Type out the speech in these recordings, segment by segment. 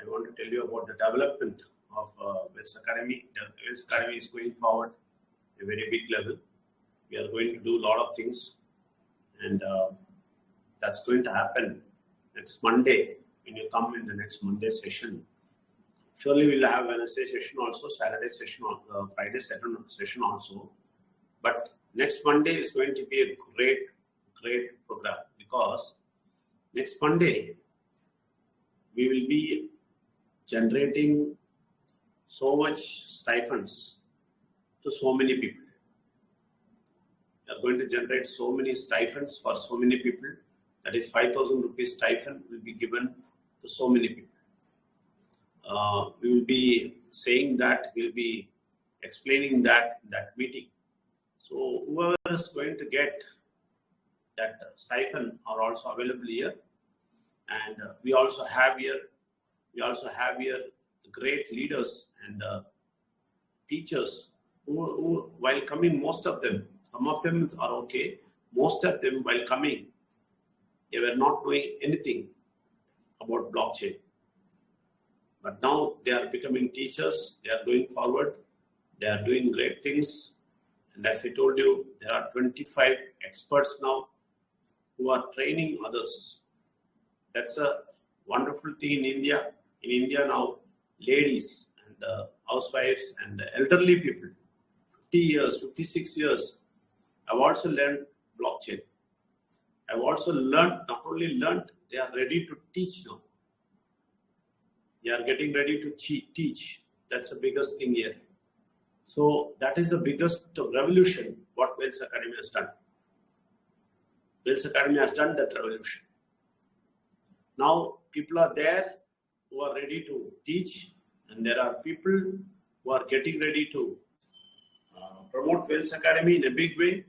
I want to tell you about the development of Wells Academy. The Wells Academy is going forward a very big level. We are going to do a lot of things, and that's going to happen next Monday. When you come in the next Monday session, surely we'll have Wednesday session also, Saturday session, Friday session also. But next Monday is going to be a great program, because next Monday we will be generating so much stipends to so many people. We are going to generate so many stipends for so many people. That is 5,000 rupees stipend will be given to so many people. We will be saying that, we will be explaining that meeting. So whoever is going to get that stipend are also available here. And we also have here the great leaders and teachers who while coming, most of them, some of them are okay, most of them while coming, they were not knowing anything about blockchain. But now they are becoming teachers, they are going forward, they are doing great things. And as I told you, there are 25 experts now who are training others. That's a wonderful thing in India. In India now, ladies and housewives and elderly people, 50 years, 56 years, have also learned blockchain. I've also learned, not only learned, they are ready to teach now. They are getting ready to teach. That's the biggest thing here. So that is the biggest revolution what Wells Academy has done. Wells Academy has done that revolution. Now people are there who are ready to teach, and there are people who are getting ready to promote Wells Academy in a big way.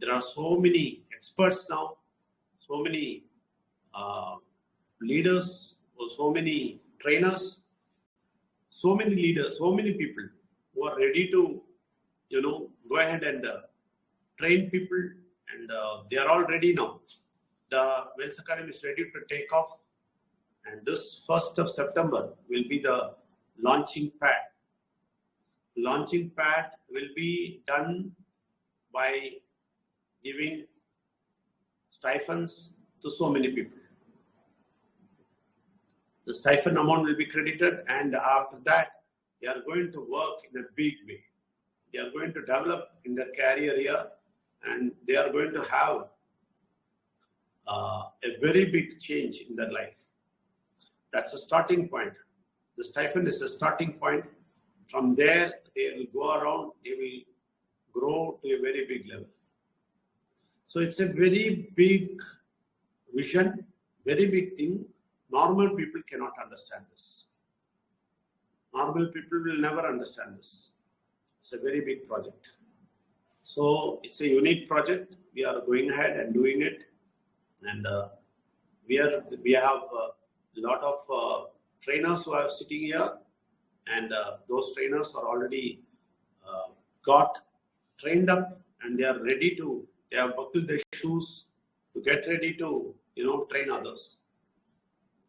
There are so many experts now, so many leaders, or so many trainers, so many leaders, so many people who are ready to, go ahead and train people, and they are all ready now. The Wells Academy is ready to take off, and this 1st of September will be the launching pad. Launching pad will be done by giving stipends to so many people. The stipend amount will be credited, and after that, they are going to work in a big way. They are going to develop in their career here, and they are going to have a very big change in their life. That's a starting point. The stipend is a starting point. From there, they will go around, they will grow to a very big level. So it's a very big vision, very big thing. Normal people cannot understand this. Normal people will never understand this. It's a very big project. So it's a unique project. We are going ahead and doing it. And we have a lot of trainers who are sitting here. And those trainers are already got trained up, and they are ready to, they have buckled their shoes to get ready to, train others.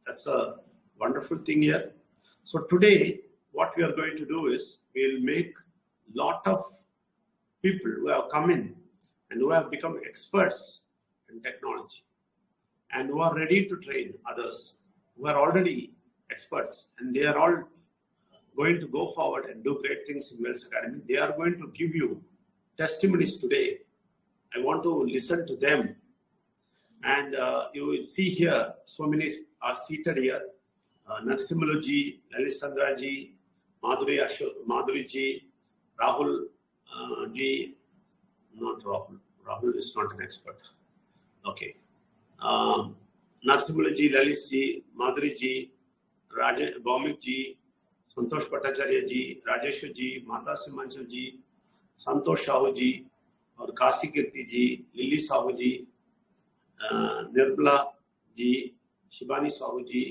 That's a wonderful thing here. So today, what we are going to do is, we'll make lot of people who have come in and who have become experts in technology and who are ready to train others who are already experts, and they are all going to go forward and do great things in Wells Academy. They are going to give you testimonies today. I want to listen to them. And you will see here, so many are seated here. Narasimhalu ji, Lalit Chandra ji, Madhuri ji, Rahul ji, not Rahul. Rahul is not an expert. Okay. Narasimhalu ji, Lalit ji, Madhuri ji, Bhaumik ji, Santosh Bhattacharya ji, Rajeshu ji, Mata Simanchal ji, Santosh Sahu ji, और काशी कीर्ति जी, lily Sahu जी, निर्मला जी, शिवानी साहू जी,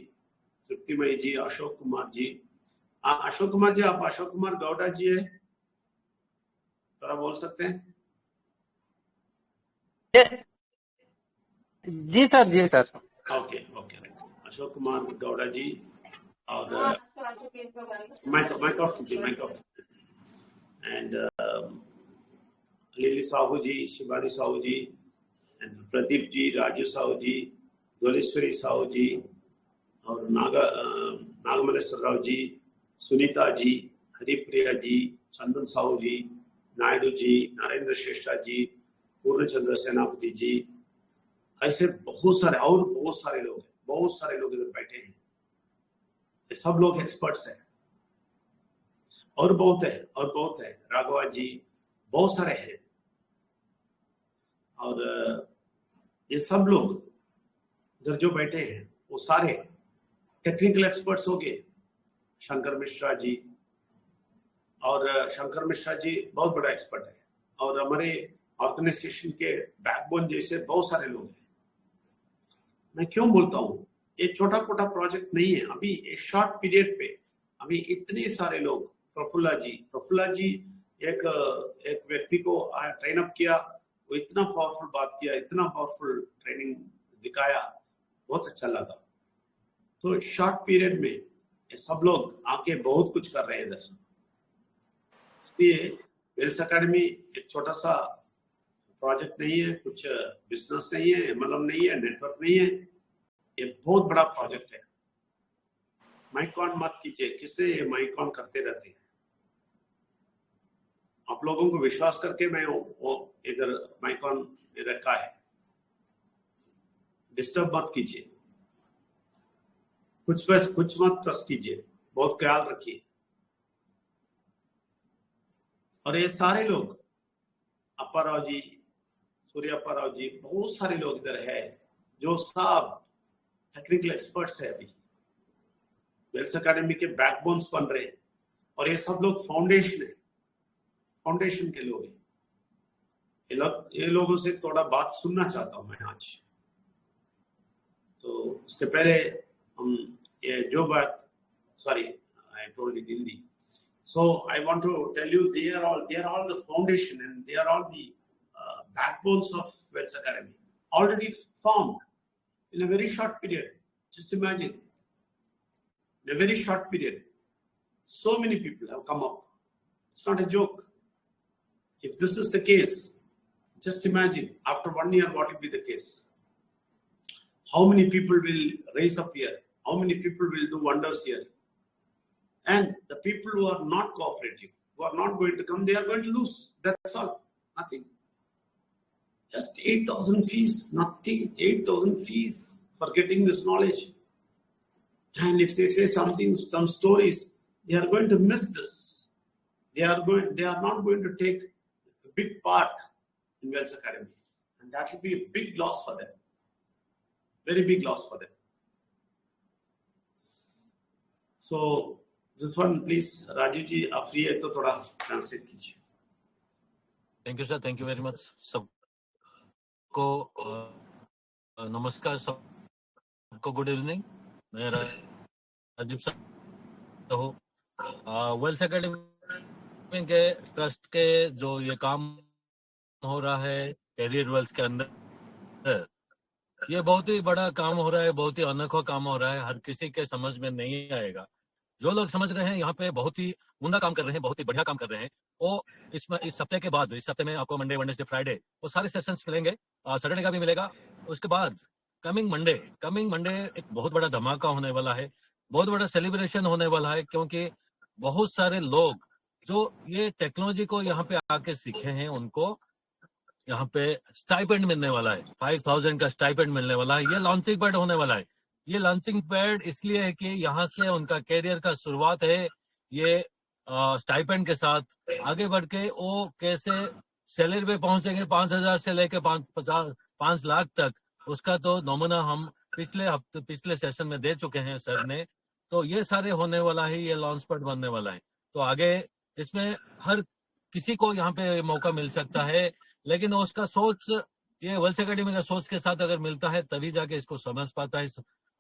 तृप्तिमयी जी, अशोक कुमार जी। अशोक कुमार जी, आप अशोक कुमार गौड़ा जी है, थोड़ा बोल सकते हैं? जी sir, जी sir. Okay, Ashok Kumar Gowda ji, और माइक ऑफ कीजिए, mic off. And Lily Sahu ji, Shivani Sahu ji, and Pradeep ji, Raju Sahu ji, Joleshwari Sahu ji, और नागमलेश्वर राव जी, सुनीता जी, हरिप्रिया जी, चंदन साहू जी, नायडू जी, नरेंद्र श्रेष्ठा जी, पूर्णचंद्र सेनापति जी, ऐसे बहुत सारे और बहुत सारे लोग हैं, बहुत सारे लोग इधर बैठे हैं। ये सब लोग एक्सपर्ट्स हैं, और बहुत है, और बहुत है। राघवा जी, बहुत सारे हैं। और ये सब लोग इधर जो बैठे हैं वो सारे टेक्निकल एक्सपर्ट्स हो गए। शंकर मिश्रा जी, और शंकर मिश्रा जी बहुत बड़ा एक्सपर्ट है, और हमारे ऑर्गेनाइजेशन के बैकबोन जैसे बहुत सारे लोग हैं। मैं क्यों बोलता हूँ, ये छोटा मोटा प्रोजेक्ट नहीं है। अभी एक शॉर्ट पीरियड पे अभी इतने सारे लोग, प्रफुल्ला जी एक व्यक्ति को ट्रेन अप किया, वो इतना पावरफुल बात किया, इतना पावरफुल ट्रेनिंग दिखाया, बहुत अच्छा लगा। तो शॉर्ट पीरियड में ये सब लोग आके बहुत कुछ कर रहे हैं इधर। इसलिए वेल्स एकेडमी एक छोटा सा प्रोजेक्ट नहीं है, कुछ बिजनेस नहीं है, मतलब नहीं है, नेटवर्क नहीं है, ये बहुत बड़ा प्रोजेक्ट है। माइक ऑन मत कीजिए, किससे ये माइक ऑन करते रहते हैं। आप लोगों को विश्वास करके मैं वो इधर माइक ऑन रखा है। डिस्टर्ब मत कीजिए, कुछ मत प्रेस कीजिए, बहुत ख्याल रखिए। और ये सारे लोग, अप्पा राव जी, सूर्य अप्पा राव जी, बहुत सारे लोग इधर है जो सब टेक्निकल एक्सपर्ट्स है। अभी वेल्स एकेडमी के बैकबोन्स बन रहे हैं, और ये सब लोग फाउंडेशन है, फाउंडेशन के लोग हैं। ये लोगों से थोड़ा बात सुनना चाहता हूं मैं आज। तो उसके पहले हम ये जो बात, sorry I told in Hindi, so I want to tell you they are all the foundation, and they are all the backbones of Wells Academy, already formed in a very short period. Just imagine, in a very short period, so many people have come up. It's not a joke. If this is the case, just imagine after 1 year what will be the case. How many people will raise up here? How many people will do wonders here? And the people who are not cooperative, who are not going to come, they are going to lose. That's all. Nothing. Just 8,000 fees. Nothing. 8,000 fees for getting this knowledge. And if they say something, some stories, they are going to miss this. They are not going to take a big part in Wells Academy. And that will be a big loss for them. Very big loss for them. So, this one, please, Rajiv ji, आप free है तो थोड़ा translate कीजिए। Thank you sir, thank you very much. सबको नमस्कार, सबको good evening. मैं Rajiv sir हूँ, वेल्स एकेडमी के ट्रस्ट के जो ये काम हो रहा है कैरियर वेल्स के अंदर, ये बहुत ही बड़ा काम हो रहा है, बहुत ही अनोखा काम हो रहा है। हर किसी के समझ में नहीं आएगा। जो लोग समझ रहे हैं यहाँ पे बहुत ही उम्दा काम कर रहे हैं, बहुत ही बढ़िया काम कर रहे हैं, वो इस हफ्ते के बाद, इस हफ्ते में आपको मंडे, वेडनेसडे, फ्राइडे वो सारे सेशंस मिलेंगे। सैटरडे का भी मिलेगा। उसके बाद कमिंग मंडे एक बहुत बड़ा धमाका होने वाला है, बहुत बड़ा सेलिब्रेशन होने वाला है, क्योंकि बहुत सारे लोग जो ये टेक्नोलॉजी को यहाँ पे आके सीखे हैं, उनको यहाँ पे स्टाइपेंड मिलने वाला है। 5,000 का स्टाइपेंड मिलने वाला है। ये लॉन्चिंग पैड होने वाला है। ये लॉन्चिंग पैड इसलिए है कि यहाँ से उनका कैरियर का शुरुआत है। ये स्टाइपेंड के साथ आगे बढ़ के वो कैसे सैलरी पे पहुंचेंगे 5,000 से लेके 5 लाख तक, उसका तो नमूना हम पिछले सेशन में दे चुके हैं सर ने। तो ये सारे होने वाला है, ये लॉन्च पैड बनने वाला है। तो आगे इसमें हर किसी को यहाँ पे मौका मिल सकता है, लेकिन उसका सोच, ये वेल्स एकेडमी का सोच के साथ अगर मिलता है तभी जाके इसको समझ पाता है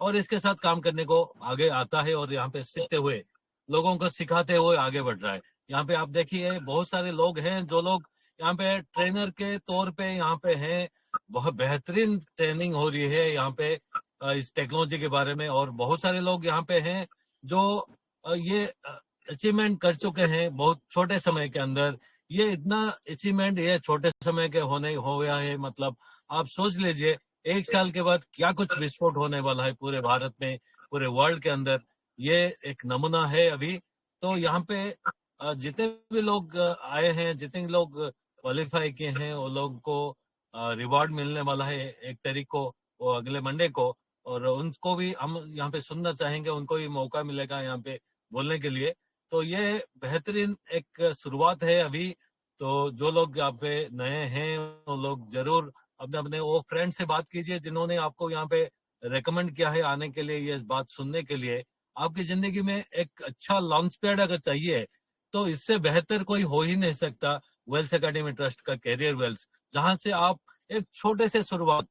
और इसके साथ काम करने को आगे आता है, और यहाँ पे सीखते हुए लोगों को सिखाते हुए आगे बढ़ रहा है। यहाँ पे आप देखिए बहुत सारे लोग हैं जो लोग यहाँ पे ट्रेनर के तौर पे यहाँ पे हैं। बहुत बेहतरीन ट्रेनिंग हो रही है यहाँ पे इस टेक्नोलॉजी के बारे में, और बहुत सारे लोग यहाँ पे हैं जो ये अचीवमेंट कर चुके हैं बहुत छोटे समय के अंदर, ये इतना अचीवमेंट ये छोटे समय के होने हो गया है, मतलब आप सोच लीजिए 1 साल के बाद क्या कुछ विस्फोट होने वाला है पूरे भारत में, पूरे वर्ल्ड के अंदर। ये एक नमूना है अभी। तो यहाँ पे जितने भी लोग आए हैं, जितने लोग क्वालिफाई किए हैं, वो लोग को रिवॉर्ड मिलने वाला है 1 तारीख को, वो अगले मंडे को। और उनको भी हम यहाँ पे सुनना चाहेंगे, उनको भी मौका मिलेगा यहाँ पे बोलने के लिए। तो ये बेहतरीन एक शुरुआत है अभी। तो जो लोग यहाँ पे नए हैं वो लोग जरूर अपने अपने वो फ्रेंड से बात कीजिए जिन्होंने आपको यहाँ पे रेकमेंड किया है आने के लिए, ये बात सुनने के लिए। आपकी जिंदगी में एक अच्छा लॉन्च पैड अगर चाहिए तो इससे बेहतर कोई हो ही नहीं सकता वेल्स एकेडमी ट्रस्ट का कैरियर वेल्स, जहां से आप एक छोटे से शुरुआत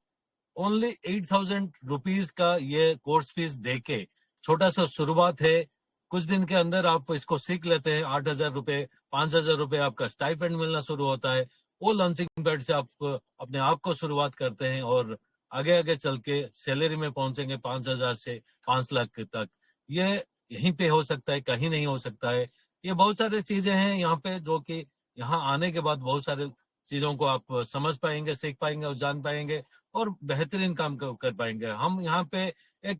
ओनली 8,000 रुपीज का ये कोर्स फीस देके, छोटा सा शुरुआत है। कुछ दिन के अंदर आप इसको सीख लेते हैं, 8,000 रुपए 5,000 रुपए आपका स्टाइपेंड मिलना शुरू होता है। वो लॉन्चिंग पैड से आप अपने आप को शुरुआत करते हैं और आगे आगे चल के सैलरी में पहुंचेंगे 5,000 से 5 लाख तक। ये यहीं पे हो सकता है, कहीं नहीं हो सकता है। ये बहुत सारी चीजें हैं यहाँ पे जो कि यहाँ आने के बाद बहुत सारे चीजों को आप समझ पाएंगे, सीख पाएंगे और जान पाएंगे और बेहतरीन काम कर पाएंगे। हम यहाँ पे एक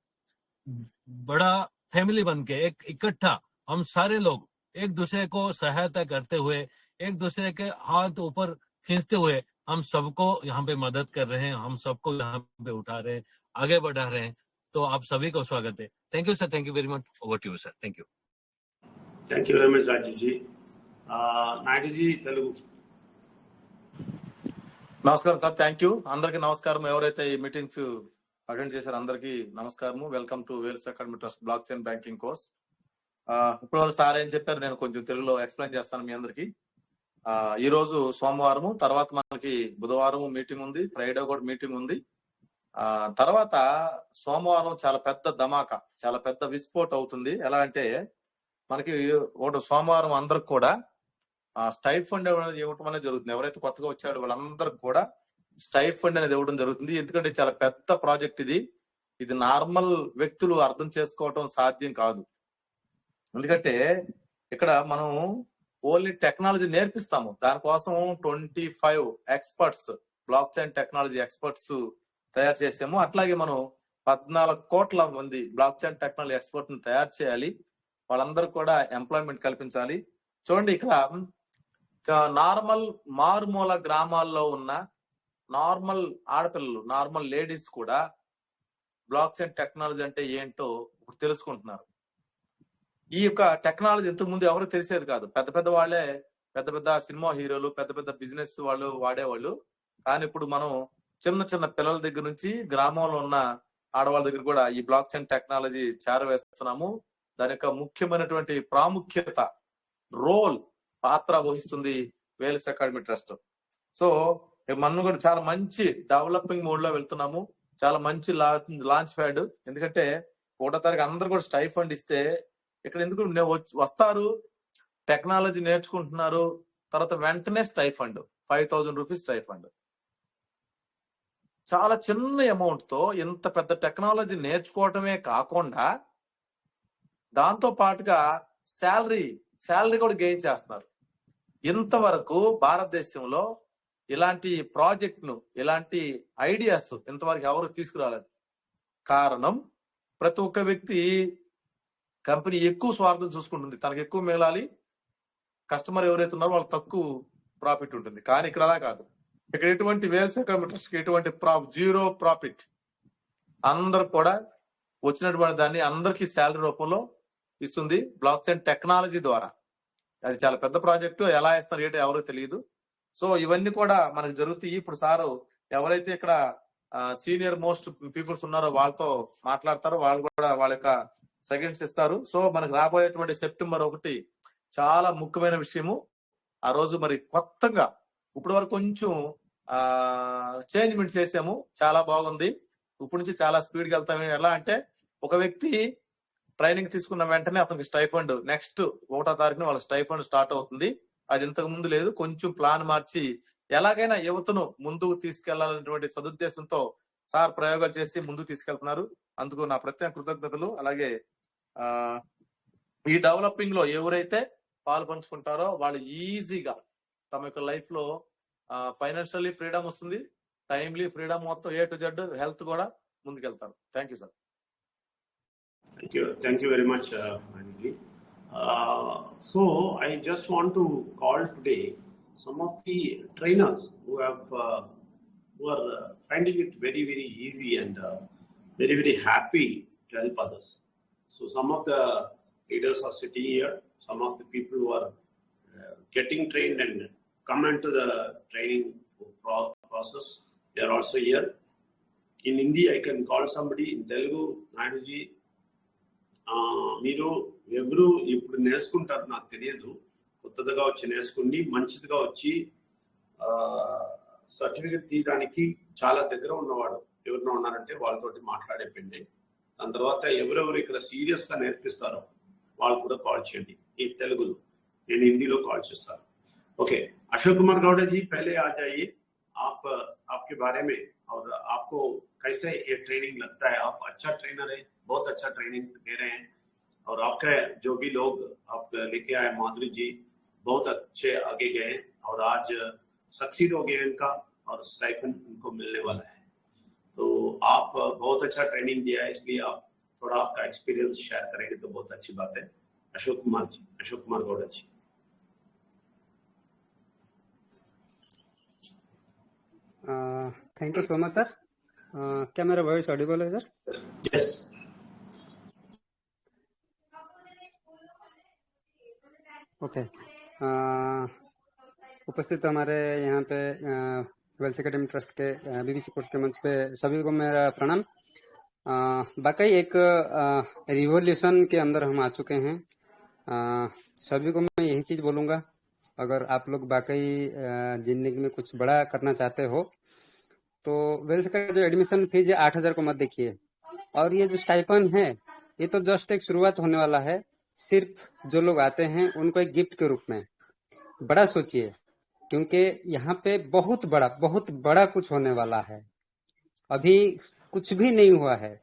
बड़ा फैमिली बन के एक इकट्ठा हम सारे लोग एक दूसरे को सहायता करते हुए, एक दूसरे के हाथ ऊपर खींचते हुए हम सबको यहाँ पे मदद कर रहे हैं, हम सबको यहाँ पे उठा रहे हैं, आगे बढ़ा रहे हैं। तो आप सभी को स्वागत है। Thank you sir, thank you very much. Over to you sir. Thank you. Thank you very much Rajiv ji. Naidu ji Telugu. నమస్కారం సార్, థ్యాంక్ యూ. అందరికి నమస్కారం. ఎవరైతే ఈ మీటింగ్స్ అటెండ్ చేశారో అందరికి నమస్కారము. Welcome to Vels academy trust block chain banking course. ఇప్పుడు సార్ ఏం చెప్పారు నేను కొంచెం తెలుగులో ఎక్స్ప్లెయిన్ చేస్తాను మీ అందరికి. ఈ రోజు సోమవారము, తర్వాత మనకి బుధవారం మీటింగ్ ఉంది, ఫ్రైడే కూడా మీటింగ్ ఉంది. తర్వాత సోమవారం చాలా పెద్ద ధమాకా, చాలా పెద్ద విస్ఫోట్ అవుతుంది. ఎలా అంటే మనకి ఒకటి సోమవారం అందరికి కూడా స్టైఫండ్ ఇవ్వటం అనేది జరుగుతుంది. ఎవరైతే కొత్తగా వచ్చాడో వాళ్ళందరికి కూడా స్టైఫండ్ అనేది ఇవ్వడం జరుగుతుంది. ఎందుకంటే చాలా పెద్ద ప్రాజెక్ట్ ఇది. ఇది నార్మల్ వ్యక్తులు అర్థం చేసుకోవటం సాధ్యం కాదు. ఎందుకంటే ఇక్కడ మనం ఓన్లీ టెక్నాలజీ నేర్పిస్తాము. దానికోసం 25 experts, block chain technology experts తయారు చేసాము. అట్లాగే మనం 14 కోట్ల మంది బ్లాక్ చైన్ టెక్నాలజీ ఎక్స్పర్ట్ ని తయారు చేయాలి. వాళ్ళందరూ కూడా ఎంప్లాయ్మెంట్ కల్పించాలి. చూడండి, ఇక్కడ నార్మల్ మారుమూల గ్రామాల్లో ఉన్న నార్మల్ ఆడపిల్లలు, నార్మల్ లేడీస్ కూడా బ్లాక్ చైన్ టెక్నాలజీ అంటే ఏంటో ఇప్పుడు తెలుసుకుంటున్నారు. ఈ యొక్క టెక్నాలజీ ఇంతకు ముందు ఎవరు తెలిసేది కాదు. పెద్ద పెద్ద వాళ్ళే, పెద్ద పెద్ద సినిమా హీరోలు, పెద్ద పెద్ద బిజినెస్ వాళ్ళు వాడేవాళ్ళు. కానీ ఇప్పుడు మనం చిన్న చిన్న పిల్లల దగ్గర నుంచి గ్రామంలో ఉన్న ఆడవాళ్ళ దగ్గర కూడా ఈ బ్లాక్ చైన్ టెక్నాలజీ చేరవేస్తున్నాము. దాని యొక్క ముఖ్యమైనటువంటి ప్రాముఖ్యత, రోల్, పాత్ర వహిస్తుంది వేల్స్ అకాడమీ ట్రస్ట్. సో మనం కూడా చాలా మంచి డెవలపింగ్ మోడ్ లో వెళ్తున్నాము. చాలా మంచి లాంచ్ ప్యాడ్. ఎందుకంటే 1వ తారీఖు అందరు కూడా స్టైఫండ్ ఇస్తే ఇక్కడ ఎందుకు వస్తారు, టెక్నాలజీ నేర్చుకుంటున్నారు, తర్వాత వెంటనే స్టైఫండ్ 5,000 రూపీస్ స్టైఫండ్. చాలా చిన్న అమౌంట్ తో ఇంత పెద్ద టెక్నాలజీ నేర్చుకోవటమే కాకుండా దాంతో పాటుగా శాలరీ కూడా గెయిన్ చేస్తున్నారు. ఇంతవరకు భారతదేశంలో ఇలాంటి ప్రాజెక్ట్ ను, ఇలాంటి ఐడియాస్ ఇంతవరకు ఎవరు తీసుకురాలేదు. కారణం, ప్రతి ఒక్క వ్యక్తి కంపెనీ ఎక్కువ స్వార్థం చూసుకుంటుంది, తనకు ఎక్కువ మేలాలి, కస్టమర్ ఎవరైతే ఉన్నారో వాళ్ళకి తక్కువ ప్రాఫిట్ ఉంటుంది. కానీ ఇక్కడ అలా కాదు. ఇక్కడ ఎటువంటి వేల్స్ అకాడమీ ట్రస్ట్ ఎటువంటి జీరో ప్రాఫిట్. అందరు కూడా వచ్చినటువంటి దాన్ని అందరికి శాలరీ రూపంలో ఇస్తుంది బ్లాక్ చైన్ టెక్నాలజీ ద్వారా. అది చాలా పెద్ద ప్రాజెక్టు. ఎలా ఇస్తారు ఏంటో ఎవరో తెలియదు. సో ఇవన్నీ కూడా మనకు జరుగుతాయి. ఇప్పుడు సారు ఎవరైతే ఇక్కడ సీనియర్ మోస్ట్ పీపుల్స్ ఉన్నారో వాళ్ళతో మాట్లాడతారో, వాళ్ళు కూడా వాళ్ళ యొక్క సెకండ్స్ ఇస్తారు. సో మనకు రాబోయేటువంటి సెప్టెంబర్ 1 చాలా ముఖ్యమైన విషయము. ఆ రోజు మరి కొత్తగా ఇప్పటి వరకు కొంచెం చేంజ్మెంట్ చేసాము. చాలా బాగుంది. ఇప్పటి నుంచి చాలా స్పీడ్గా వెళ్తాము. ఎలా అంటే ఒక వ్యక్తి ట్రైనింగ్ తీసుకున్న వెంటనే అతనికి స్టైఫండ్ నెక్స్ట్ 1వ తారీఖున వాళ్ళ స్టైఫండ్ స్టార్ట్ అవుతుంది. అది ఇంతకు ముందు లేదు. కొంచెం ప్లాన్ మార్చి ఎలాగైనా యువతను ముందుకు తీసుకెళ్లాలనేటువంటి సదుద్దేశంతో సార్ ప్రయోగాలు చేసి ముందుకు తీసుకెళ్తున్నారు. అందుకు నా ప్రత్యేక కృతజ్ఞతలు. అలాగే ఈ డెవలపింగ్ లో ఎవరైతే పాలు పంచుకుంటారో వాళ్ళు ఈజీగా తమ యొక్క లైఫ్ లో ఫైనాన్షియల్లీ ఫ్రీడమ్ వస్తుంది, టైమ్లీ ఫ్రీడమ్, మొత్తం A to Z, హెల్త్ కూడా ముందుకెళ్తారు. Thank you sir. Thank you very much, Anji. So I just want to call today some of the trainers who are finding it very, very easy and very, very happy to help others. So some of the leaders are sitting here. Some of the people who are getting trained and come into the training process, they are also here. In Hindi, I can call somebody. In Telugu, Naduji, మీరు ఎవరు ఇప్పుడు నేర్చుకుంటారు నాకు తెలియదు. కొత్తగా వచ్చి నేర్చుకుని మంచిదిగా వచ్చి సర్టిఫికెట్ తీయడానికి చాలా దగ్గర ఉన్నవాడు ఎవరినో ఉన్నారంటే వాళ్ళతోటి మాట్లాడే పిండి. దాని తర్వాత ఎవరెవరు ఇక్కడ సీరియస్ గా నేర్పిస్తారో వాళ్ళు కూడా కాల్ చేయండి. ఈ తెలుగులో, నేను హిందీలో కాల్ చేస్తాను. ओके, अशोक कुमार गौड़ा जी पहले आ जाइए. आप आपके बारे में और आपको कैसे ये ट्रेनिंग लगता है? आप अच्छा ट्रेनर है, बहुत अच्छा ट्रेनिंग दे रहे हैं और आपके जो भी लोग आप लेके आए, माधुरी जी बहुत अच्छे आगे गए और आज सक्सीड हो गए इनका और स्टाइफन इनको मिलने वाला है. तो आप बहुत अच्छा ट्रेनिंग दिया है, इसलिए आप थोड़ा आपका एक्सपीरियंस शेयर करेंगे तो बहुत अच्छी बात है. Ashok Kumar ji, Ashok Kumar Gowda ji. Thank you so much sir. क्या मेरा वॉइस ऑडिबल है सर? यस. ओके. उपस्थित हमारे यहाँ पे वेल्थ एकेडमी ट्रस्ट के BBC कोर्स के मंच पे सभी को मेरा प्रणाम. वाकई एक रिवॉल्यूशन के अंदर हम आ चुके हैं. सभी को मैं यही चीज बोलूंगा, अगर आप लोग वाकई जिंदगी में कुछ बड़ा करना चाहते हो तो वेल्थ का जो एडमिशन फीस है 8,000 को मत देखिए. और ये जो स्टाइपन है ये तो जस्ट एक शुरुआत होने वाला है. सिर्फ जो लोग आते हैं उनको एक गिफ्ट के रूप में बड़ा सोचिए, क्योंकि यहाँ पे बहुत बड़ा कुछ होने वाला है. अभी कुछ भी नहीं हुआ है.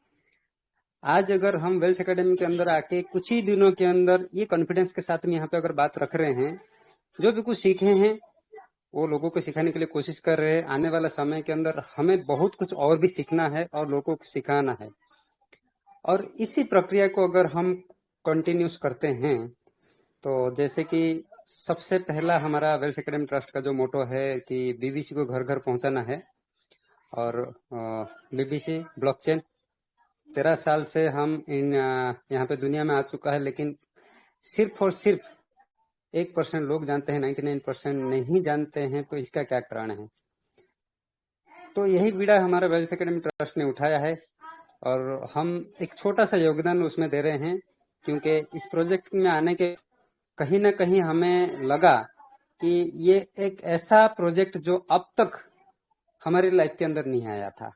आज अगर हम वेल्थ एकेडमी के अंदर आके कुछ ही दिनों के अंदर ये कॉन्फिडेंस के साथ में यहाँ पे अगर बात रख रहे हैं, जो भी कुछ सीखे हैं वो लोगों को सिखाने के लिए कोशिश कर रहे हैं. आने वाला समय के अंदर हमें बहुत कुछ और भी सीखना है और लोगों को सिखाना है. और इसी प्रक्रिया को अगर हम कंटिन्यूस करते हैं तो जैसे कि सबसे पहला हमारा वेल्थ एकेडमी ट्रस्ट का जो मोटो है कि BBC को घर घर पहुंचाना है. और BBC ब्लॉकचेन 13 साल से हम यहाँ पे दुनिया में आ चुका है, लेकिन सिर्फ और सिर्फ 1% लोग जानते हैं, 99% नहीं जानते हैं. तो इसका क्या कारण है? तो यही बीड़ा हमारा वेल्थ एकेडमी ट्रस्ट ने उठाया है और हम एक छोटा सा योगदान उसमें दे रहे हैं, क्योंकि इस प्रोजेक्ट में आने के कहीं ना कहीं हमें लगा कि ये एक ऐसा प्रोजेक्ट जो अब तक हमारी लाइफ के अंदर नहीं आया था.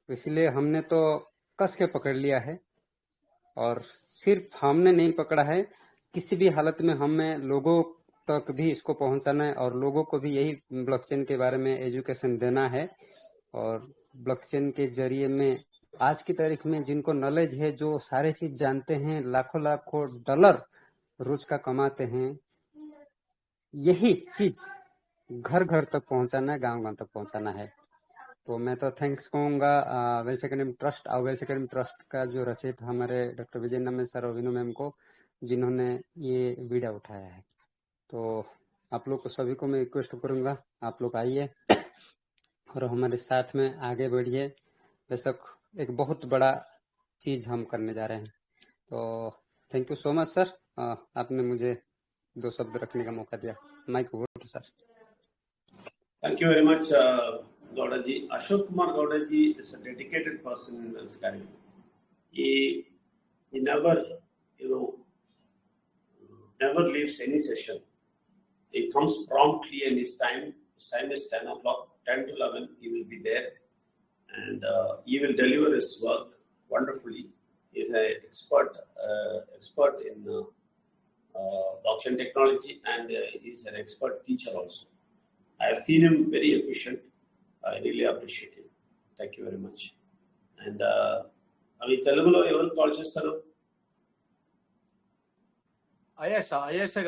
इसलिए हमने तो कस के पकड़ लिया है. और सिर्फ हमने नहीं पकड़ा है, किसी भी हालत में हमें लोगों तक भी इसको पहुंचाना है और लोगों को भी यही ब्लॉकचेन के बारे में एजुकेशन देना है. और ब्लॉकचेन के जरिए में आज की तारीख में जिनको नॉलेज है, जो सारे चीज जानते हैं, लाखों डॉलर रोज का कमाते हैं, यही चीज घर घर तक पहुंचाना है, गांव गांव तक पहुंचाना है. तो मैं तो थैंक्स कहूँगा वेल्थ एकेडमी ट्रस्ट और वेल्थ एकेडमी ट्रस्ट का जो रचयिता हमारे डॉक्टर विजय नमे सर और विनू मैम को, जिन्होंने ये वीडियो उठाया है. तो आप लोग को सभी को मैं रिक्वेस्ट करूंगा, आप लोग आइए और हमारे साथ में आगे बढ़िए. बेशक एक बहुत बड़ा चीज हम करने जा रहे हैं. तो thank you so much sir, आपने मुझे 2 शब्द रखने का मौका दिया. Mic over to sir. Thank you very much, Gowda ji. Ashok Kumar Gowda ji is a dedicated person in this academy. He never, never leaves any session. He comes promptly, and his time is 10 o'clock, 10 to 11. He will be there, and he will deliver his work wonderfully. He is an expert in blockchain technology, and he is an expert teacher also. I have seen him very efficient. I really appreciate him. Thank you very much. And అవి తెలుగులో ఎవరు call చేస్తారు? అయేష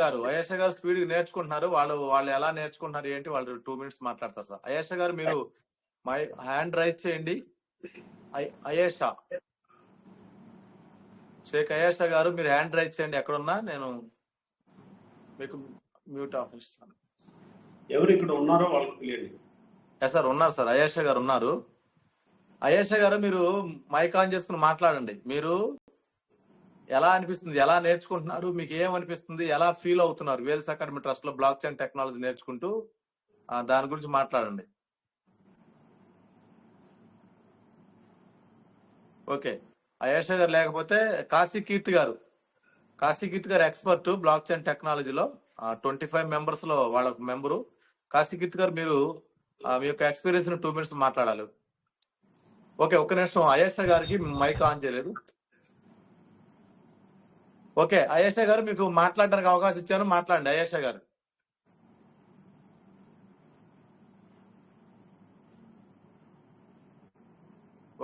గారు speed నేర్చుకుంటున్నారు. వాళ్ళు ఎలా నేర్చుకుంటున్నారు ఏంటి, వాళ్ళు 2 minutes మాట్లాడతారు సార్. అయేష గారు మీరు మై హ్యాండ్ రైజ్ చేయండి. అయేష, షేక్ అయేష గారు మీరు హ్యాండ్ రైజ్ చేయండి. ఎక్కడున్నా నేను మీకు మ్యూట్ ఆఫ్ ఇస్తాను. ఎవరు ఇక్కడ ఉన్నారో వాళ్ళకి తెలియండి. సార్ ఉన్నారు సార్, అయేష గారు ఉన్నారు. అయేష గారు మీరు మైక్ ఆన్ చేసుకుని మాట్లాడండి. మీరు ఎలా అనిపిస్తుంది, ఎలా నేర్చుకుంటున్నారు, మీకు ఏమనిపిస్తుంది, ఎలా ఫీల్ అవుతున్నారు వేల్స్ అకాడమీ ట్రస్ట్ లో బ్లాక్ చైన్ టెక్నాలజీ నేర్చుకుంటూ, దాని గురించి మాట్లాడండి. ఓకే, అయేష గారు లేకపోతే కాశీ కీర్తి గారు ఎక్స్పర్ట్ బ్లాక్ చైన్ టెక్నాలజీలో 25 members లో వాళ్ళ మెంబరు. కాశీ కీర్తి గారు మీరు మీ యొక్క ఎక్స్పీరియన్స్ 2 minutes మాట్లాడాలి. ఓకే, ఒక్క నిమిషం, అయేష గారికి మైక్ ఆన్ చేయలేదు. ఓకే, అయేష గారు మీకు మాట్లాడడానికి అవకాశం ఇచ్చాను, మాట్లాడండి అయేష గారు.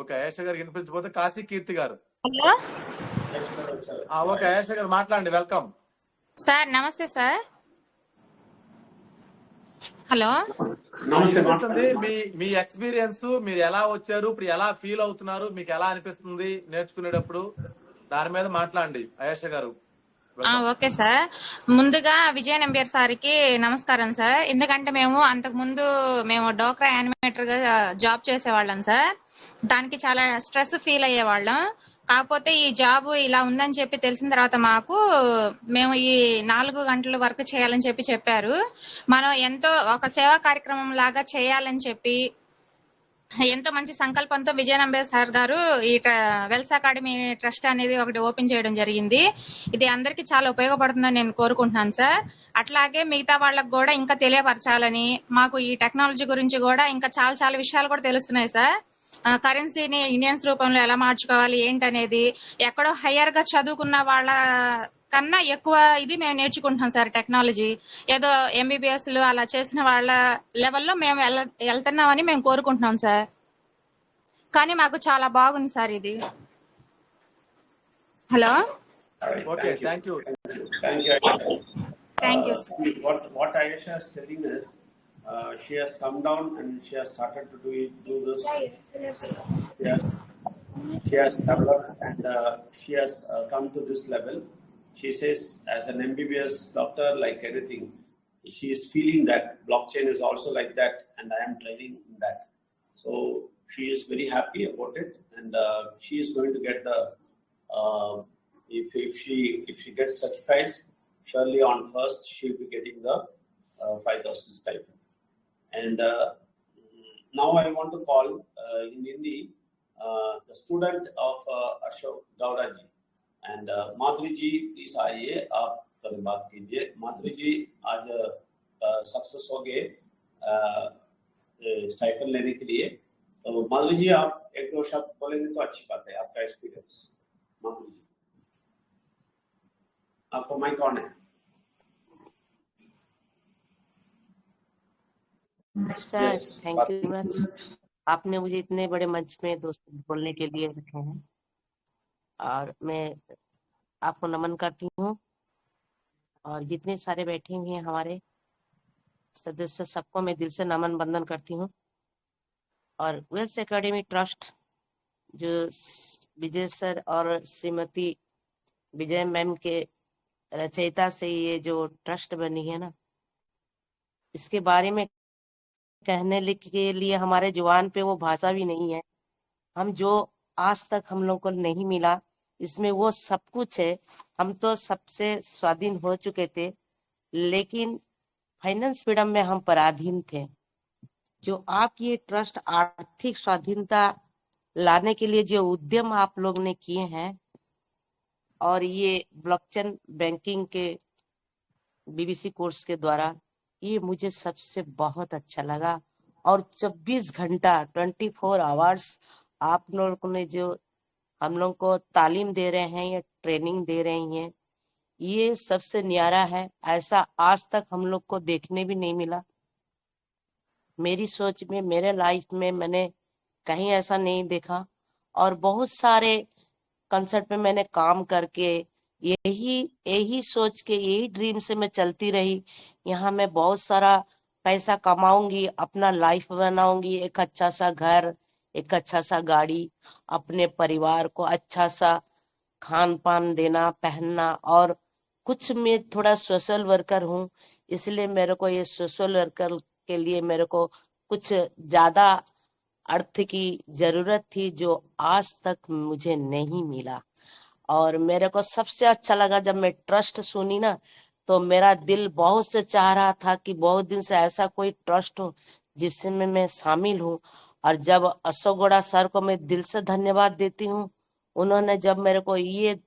ఓకే, అయేష గారు వినిపించకపోతే కాశీ కీర్తి గారు. హలో ఓకే, అయేష గారు మాట్లాడండి, వెల్కమ్. సార్, నమస్తే సార్. హలో, అనిపిస్తుంది మీ ఎక్స్పీరియన్స్, మీరు ఎలా వచ్చారు, ఇప్పుడు ఎలా ఫీల్ అవుతున్నారు, మీకు ఎలా అనిపిస్తుంది నేర్చుకునేటప్పుడు, దాని మీద మాట్లాడండి అయేష గారు. Okay sir. ముందుగా విజయ్ నంబియర్ సార్కి నమస్కారం సార్. ఎందుకంటే మేము డోక్రా యానిమేటర్ గా జాబ్ చేసేవాళ్ళం సార్. దానికి చాలా స్ట్రెస్ ఫీల్ అయ్యేవాళ్ళం. కాకపోతే ఈ జాబ్ ఇలా ఉందని చెప్పి తెలిసిన తర్వాత మేము ఈ 4 గంటల వర్క్ చేయాలని చెప్పారు. మనం ఎంతో ఒక సేవా కార్యక్రమం లాగా చేయాలని చెప్పి ఎంతో మంచి సంకల్పంతో విజయనంబే సార్ గారు ఈ వెల్స్ అకాడమీ ట్రస్ట్ అనేది ఒకటి ఓపెన్ చేయడం జరిగింది. ఇది అందరికీ చాలా ఉపయోగపడుతుందని నేను కోరుకుంటున్నాను సార్. అట్లాగే మిగతా వాళ్ళకు కూడా ఇంకా తెలియపరచాలని, మాకు ఈ టెక్నాలజీ గురించి కూడా ఇంకా చాలా చాలా విషయాలు కూడా తెలుస్తున్నాయి సార్. కరెన్సీని ఇండియన్స్ రూపంలో ఎలా మార్చుకోవాలి ఏంటనేది, ఎక్కడో హయ్యర్ గా చదువుకున్న వాళ్ళ కన్నా ఎక్కువ ఇది మేము నేర్చుకుంటున్నాం సార్. టెక్నాలజీ ఏదో MBBS లు అలా చేసిన వాళ్ళ లెవెల్లో మేము వెళ్తున్నామని మేము కోరుకుంటున్నాం సార్. కానీ మాకు చాలా బాగుంది సార్ ఇది. Hello, okay, thank you. Thank you sir. What Ayesha is telling us, she has come down and she has started to do this. She has developed and she has come to this level. She says, as an MBBS doctor, like anything, she is feeling that blockchain is also like that, and I am training in that. So she is very happy about it, and she is going to get the if she gets certified, surely on first she will be getting the 5,000 stipend. And now I want to call in Hindi the student of Ashok Gowda ji. And Madhuri ji please आइए, आप थोड़ी बात कीजिए. माधुरी जी आज success हो गए stipend लेने के लिए. तो माधुरी जी आप 1-2 शब्द बोलेंगे तो अच्छी बात है, आपका एक्सपीरियंस. माधुरी जी, आपको माइक ऑन है. Sir, thank you much. आपने मुझे इतने बड़े मंच में दोस्त बोलने के लिए रखे हैं, और मैं आपको नमन करती हूँ, और जितने सारे बैठे हुए हैं हमारे सदस्य, सबको मैं दिल से नमन बंदन करती हूँ. और वेल्स एकेडमी ट्रस्ट जो विजय सर और श्रीमती विजय मैम के रचयिता से ये जो ट्रस्ट बनी है ना, इसके बारे में कहने के लिए हमारे जुबान पे वो भाषा भी नहीं है. हम जो आज तक हम लोग को नहीं मिला, इसमें वो सब कुछ है. हम तो सबसे स्वाधीन हो चुके थे, लेकिन फाइनेंस फ्रीडम में हम पराधीन थे. जो आप ये ट्रस्ट आर्थिक स्वाधीनता लाने के लिए जो उद्यम आप लोग ने किए हैं, और ये ब्लॉकचेन बैंकिंग के BBC कोर्स के द्वारा, ये मुझे सबसे बहुत अच्छा लगा. और 24 घंटा 24 आवर्स आप लोगों ने जो हम लोग को तालीम दे रहे हैं या ट्रेनिंग दे रही हैं, ये सबसे न्यारा है. ऐसा आज तक हम लोग को देखने भी नहीं मिला. मेरी सोच में, मेरे लाइफ में मैंने कहीं ऐसा नहीं देखा. और बहुत सारे कंसर्ट में मैंने काम करके यही यही सोच के, यही ड्रीम से मैं चलती रही। यहाँ मैं बहुत सारा पैसा कमाऊंगी, अपना लाइफ बनाऊंगी, एक अच्छा सा घर, एक अच्छा सा गाड़ी, अपने परिवार को अच्छा सा खान पान देना, पहनना। और कुछ मैं थोड़ा सोशल वर्कर हूँ, इसलिए मेरे को ये सोशल वर्कर के लिए मेरे को कुछ ज्यादा अर्थ की जरूरत थी, जो आज तक मुझे नहीं मिला। और मेरे को सबसे अच्छा लगा जब मैं ट्रस्ट सुनी ना, तो मेरा दिल बहुत से चाह रहा था कि बहुत दिन से ऐसा कोई ट्रस्ट हो जिसमें मैं शामिल हूँ। और जब अशोक गौड़ा सर को मैं दिल से धन्यवाद देती हूँ, उन्होंने जब मेरे को ये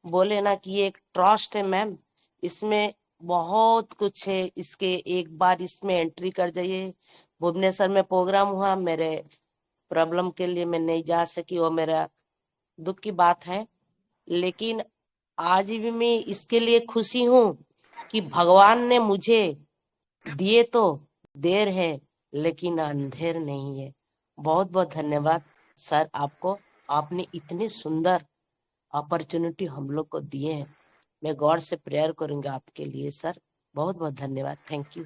बोले ना कि ये एक ट्रस्ट है मैम, इसमें बहुत कुछ है, इसके एक बार इसमें एंट्री कर जाइए। भुवनेश्वर में प्रोग्राम हुआ, मेरे प्रॉब्लम के लिए मैं नहीं जा सकी, वो मेरा दुख की बात है। लेकिन आज भी मैं इसके लिए खुशी हूँ कि भगवान ने मुझे दिए तो देर है, लेकिन अंधेर नहीं है। बहुत बहुत धन्यवाद सर आपको, आपने इतने सुंदर अपॉर्चुनिटी हम लोग को दिए हैं। मैं गॉड से प्रेयर करूंगा आपके लिए सर। बहुत बहुत धन्यवाद। Thank you.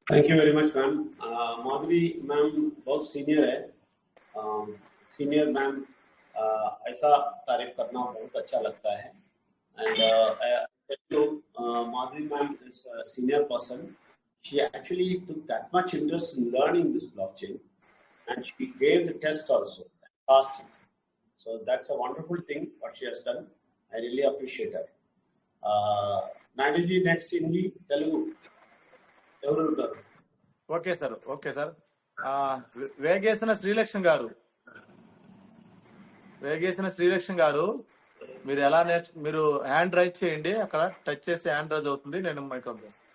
Thank you very much ma'am. Madhuri ma'am बहुत सीनियर है, सीनियर मैम ऐसा तारीफ करना बहुत अच्छा लगता है। And Madhuri ma'am is a senior person. She actually took that much interest in learning this blockchain, and she gave the test also and passed it. So that's a wonderful thing what she has done. I really appreciate her. Nandiji, next Hindi, Telugu. ఎవరు ఉంటారు? Okay sir, okay sir. Vegesina Srilakshmi గారు, వేగేసిన శ్రీలక్ష్మి గారు, మీరు ఎలా మీరు hand raise చేయండి, అక్కడ touch చేసి హ్యాండ్ రైజ్ అవుతుంది, నేను మైక్ ఆన్ చేస్తాను.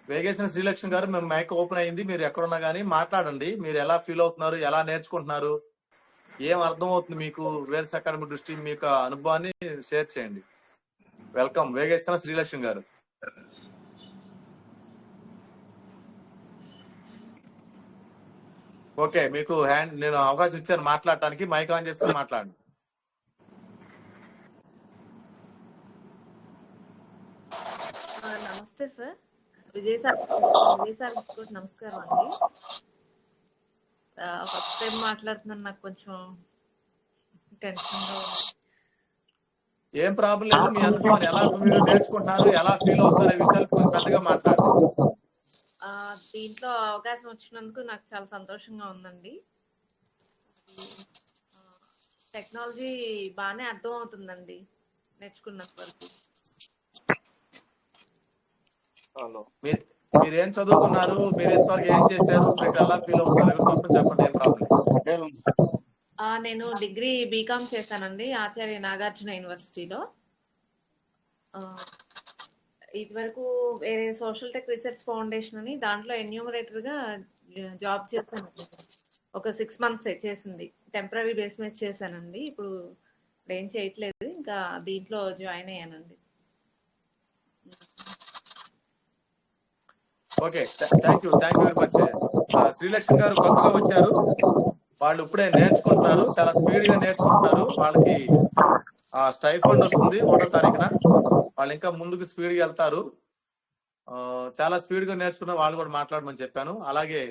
వేగేసిన శ్రీలక్ష్మి గారు, మేము మైక్ ఓపెన్ అయింది, మీరు ఎక్కడున్నా కానీ మాట్లాడండి. మీరు ఎలా ఫీల్ అవుతున్నారు, ఎలా నేర్చుకుంటున్నారు, ఏం అర్థం అవుతుంది మీకు, వేల్స్ అకాడమీ దృష్టి మీకు అనుభవాన్ని షేర్ చేయండి. వెల్కమ్ వేగేసిన శ్రీలక్ష్మి గారు. ఓకే, మీకు నేను అవకాశం ఇచ్చాను మాట్లాడటానికి, మైక్ ఆన్ చేసుకుని మాట్లాడండి. నమస్తే సార్, విజయ్ సార్ కూడా నమస్కారం అండి. ఫస్ట్ టైం మాట్లాడుతున్నాను, నాకు కొంచెం టెన్షన్ గా ఉంది. ఏం ప్రాబ్లం లేదు, మీ అనుభవాన్ని ఎలా మీరు నేర్చుకుంటున్నారు, ఎలా ఫీల్ అవుతున్నారు విషయాలు కొంచెం పెద్దగా మాట్లాడండి. దీంట్లో అవకాశం వచ్చినందుకు నాకు చాలా సంతోషంగా ఉందండి. టెక్నాలజీ బాగానే అర్థం అవుతుందండి నేర్చుకున్నంత వరకు. మీరేం చదువుకున్నారు, మీరు ఇంతవరకు ఏం చేశారు, మీకు ఎలా ఫీల్ అవుతున్నారు మొత్తం చెప్పండి, ఏం ప్రాబ్లం. నేను డిగ్రీ బీకామ్ చేశానండి ఆచార్య నాగార్జున యూనివర్సిటీలో. ఇదివరకు వేరే సోషల్ టెక్ రీసెర్చ్ ఫౌండేషన్ అని దాంట్లో ఎన్యూమరేటర్ గా జాబ్ చేశానండి. ఒక 6 months చేసింది, టెంపరీ బేస్ మీద చేశానండి. ఇప్పుడు ఏం చేయట్లేదు, ఇంకా దీంట్లో జాయిన్ అయ్యానండి. Okay, thank you very much. Srilakshmi గారు కొత్తగా వచ్చారు, వాళ్ళు ఇప్పుడే నేర్చుకుంటున్నారు, చాలా స్పీడ్ గా నేర్చుకుంటున్నారు. వాళ్ళకి స్టైఫండ్ వస్తుంది 1వ తారీఖున, వాళ్ళు ఇంకా ముందుకు స్పీడ్ గా వెళ్తారు. చాలా స్పీడ్ గా నేర్చుకున్న వాళ్ళు కూడా మాట్లాడమని చెప్పాను. అలాగే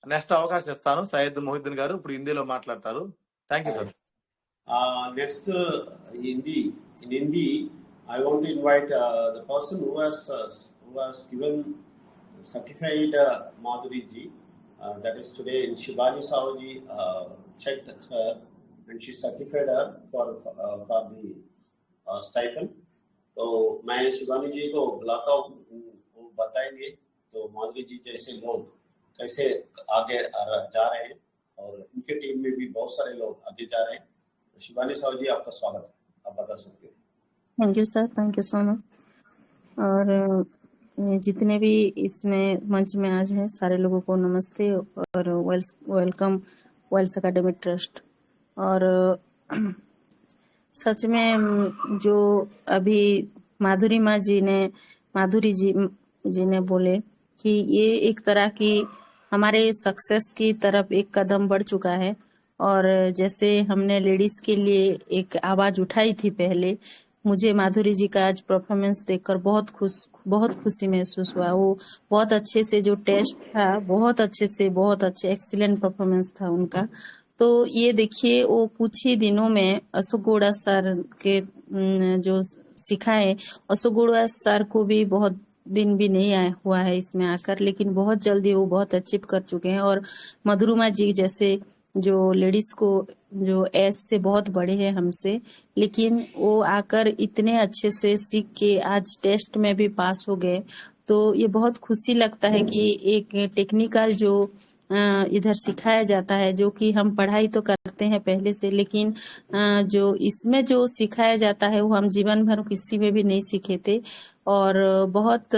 నెక్స్ట్ అవకాశం ఇస్తాను, సయ్యద్ మొహిద్దీన్ గారు ఇప్పుడు హిందీలో మాట్లాడతారు. Thank you sir. Next Hindi. In Hindi I want to invite the person who has given certified Madhuri ji, that is today in Shivani Sahuji checked her and she certified her for the stipend. तो मैं शिवानी जी को बुलाता हूँ, वो बताएंगे तो माधुरी जी जैसे लोग कैसे आगे जा रहे हैं, और इनके टीम में भी बहुत सारे लोग आगे जा रहे हैं. तो शिवानी साहू जी, आपका स्वागत है, आप बता सकते हैं. Thank you sir, thank you so much. और जितने भी इसमें मंच में आज हैं सारे लोगों को नमस्ते और वेलकम वेल्स एकेडमी ट्रस्ट. और सच में जो अभी माधुरी जी ने बोले कि ये एक तरह की हमारे सक्सेस की तरफ एक कदम बढ़ चुका है. और जैसे हमने लेडीज के लिए एक आवाज उठाई थी पहले मुझे माधुरी जी का आज परफॉर्मेंस देखकर बहुत खुशी महसूस हुआ। वो बहुत अच्छे से जो टेस्ट था, बहुत अच्छे एक्सीलेंट परफॉर्मेंस था उनका। तो ये देखिए, वो कुछ ही दिनों में अशोक गौड़ा सर के जो सिखाए, अशोक गौड़ा सर को भी बहुत दिन भी नहीं आया हुआ है इसमें आकर, लेकिन बहुत जल्दी वो बहुत अचीव कर चुके हैं। और मधुरमा जी जैसे जो लेडीज को जो एज से बहुत बड़े हैं हमसे, लेकिन वो आकर इतने अच्छे से सीख के आज टेस्ट में भी पास हो गए। तो ये बहुत खुशी लगता है कि एक टेक्निकल जो इधर सिखाया जाता है, जो कि हम पढ़ाई तो करते हैं पहले से, लेकिन जो इसमें जो सिखाया जाता है वो हम जीवन भर किसी में भी नहीं सीखे थे। और बहुत